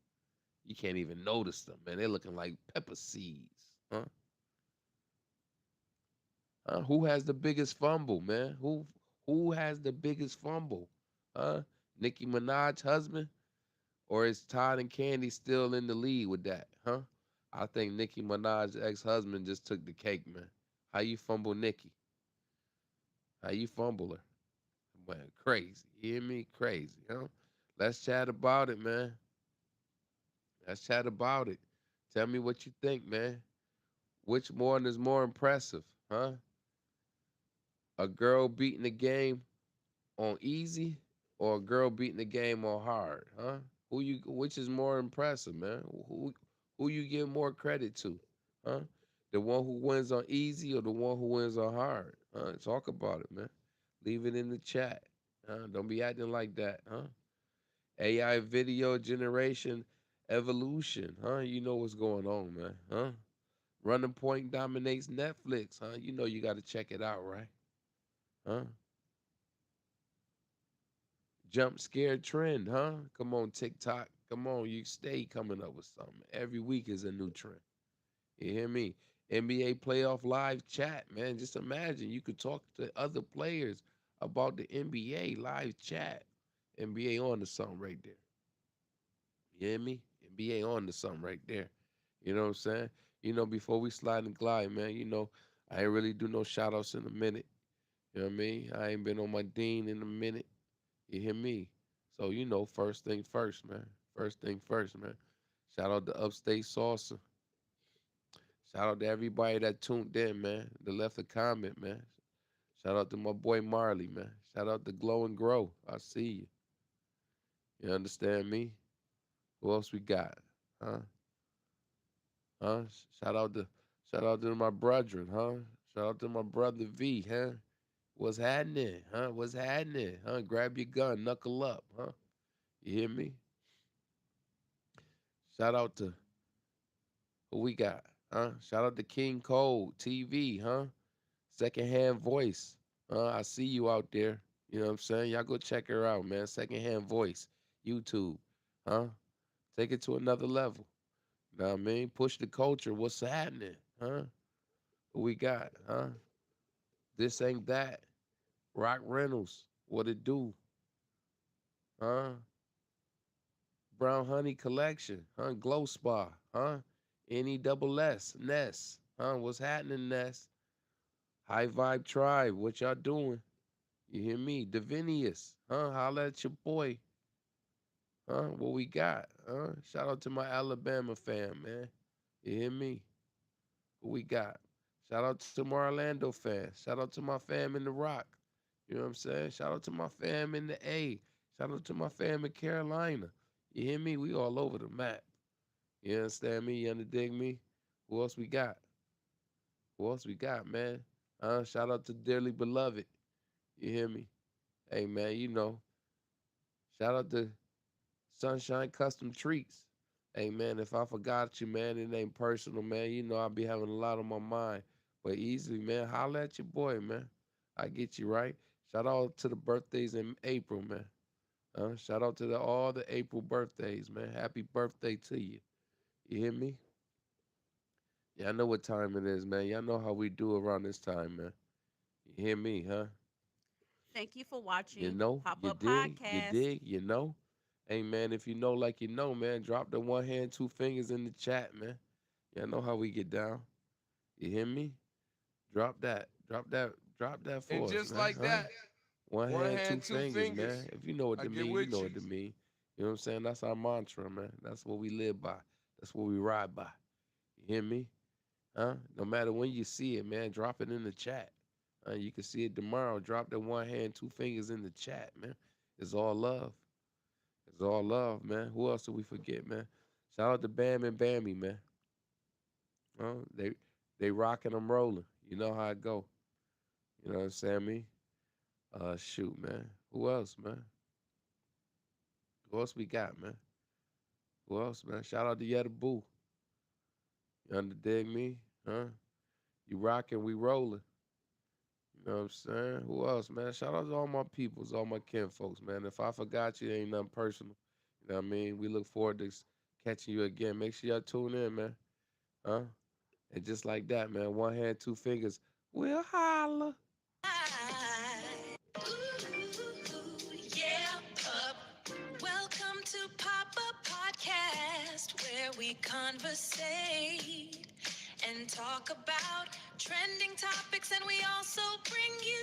You can't even notice them, man. They're looking like pepper seeds, huh? Who has the biggest fumble, man? Who has the biggest fumble? Huh? Nicki Minaj husband? Or is Todd and Candy still in the lead with that? Huh? I think Nicki Minaj's ex-husband just took the cake, man. How you fumble Nicki? How you fumble her? Man, crazy. You hear me? Crazy, huh? Let's chat about it, man. Let's chat about it. Tell me what you think, man. Which one is more impressive, huh? A girl beating the game on easy or a girl beating the game on hard, huh? Which is more impressive, man? Who you give more credit to, huh? The one who wins on easy or the one who wins on hard? Talk about it, man. Leave it in the chat. Don't be acting like that, huh? AI video generation evolution, huh? You know what's going on, man, huh? Running Point dominates Netflix, huh? You know you got to check it out, right? Huh? Jump scare trend, huh? Come on, TikTok. Come on, you stay coming up with something. Every week is a new trend. You hear me? NBA playoff live chat, man. Just imagine you could talk to other players about the NBA live chat. NBA on to something right there. You hear me? NBA on to something right there. You know what I'm saying? Before we slide and glide, man, I ain't really do no shout outs in a minute. You know what I mean? I ain't been on my dean in a minute. You hear me? So, first thing first, man. First thing first, man. Shout out to Upstate Salsa. Shout out to everybody that tuned in, man. That left a comment, man. Shout out to my boy Marley, man. Shout out to Glow and Grow. I see you. You understand me? Who else we got? Huh? Huh? Shout out to shout out to my brethren, huh? Shout out to my brother V, huh? What's happening? Huh? What's happening? Huh? Grab your gun, knuckle up, huh? You hear me? Shout out to who we got, huh? Shout out to King Cole TV, huh? Secondhand voice. I see you out there. You know what I'm saying? Y'all go check her out, man. Secondhand voice. YouTube. Huh? Take it to another level. Know what I mean? Push the culture. What's happening? Huh? Who we got? Huh? This ain't that. Rock Reynolds. What it do? Huh? Brown Honey Collection. Huh? Glow Spa. Huh? NESS. Ness. Huh? What's happening, Ness? High Vibe Tribe. What y'all doing? You hear me? Divinius. Huh? Holla at your boy. Huh? What we got? Huh? Shout out to my Alabama fam, man. You hear me? Who we got? Shout out to my Orlando fans. Shout out to my fam in the Rock. You know what I'm saying? Shout out to my fam in the A. Shout out to my fam in Carolina. You hear me? We all over the map. You understand me? You underdig me? Who else we got? Who else we got, man? Shout out to dearly beloved. You hear me? Hey, man, you know. Shout out to Sunshine Custom Treats. Hey, man, if I forgot you, man, it ain't personal, man. You know I be having a lot on my mind. But easily, man, holla at your boy, man. I get you right. Shout out to the birthdays in April, man. Shout out to all the April birthdays, man. Happy birthday to you. You hear me? Yeah, I know what time it is, man. Y'all know how we do around this time, man. You hear me, huh? Thank you for You watching know, Pop you Up dig, you Podcast. dig, you know. Hey, man, if you know like you know, man, drop the one hand, two fingers in the chat, man. Y'all know how we get down. You hear me? Drop that And for us, just man, like huh? that, One one hand, two hand, two fingers, fingers. man. If you know what I to get mean, you with know you. what to mean. You know what I'm saying? That's our mantra, man. That's what we live by. That's what we ride by. You hear me? Huh? No matter when you see it, man, drop it in the chat. You can see it tomorrow. Drop that one hand, two fingers in the chat, man. It's all love. It's all love, man. Who else did we forget, man? Shout out to Bam and Bammy, man. They rocking, them rolling. You know how it go. You know what I'm saying, me? Shoot, man. Who else, man? Who else we got, man? Who else, man? Shout out to Yetta Boo. You underdig me? Huh? You rocking, we rolling. You know what I'm saying? Who else, man? Shout out to all my peoples, all my kin folks, man. If I forgot you, it ain't nothing personal. You know what I mean? We look forward to catching you again. Make sure y'all tune in, man. Huh? And just like that, man, one hand, two fingers, we'll holla. Yeah, pup. Welcome to Pop Up Podcast, where we conversate and talk about trending topics, and we also bring you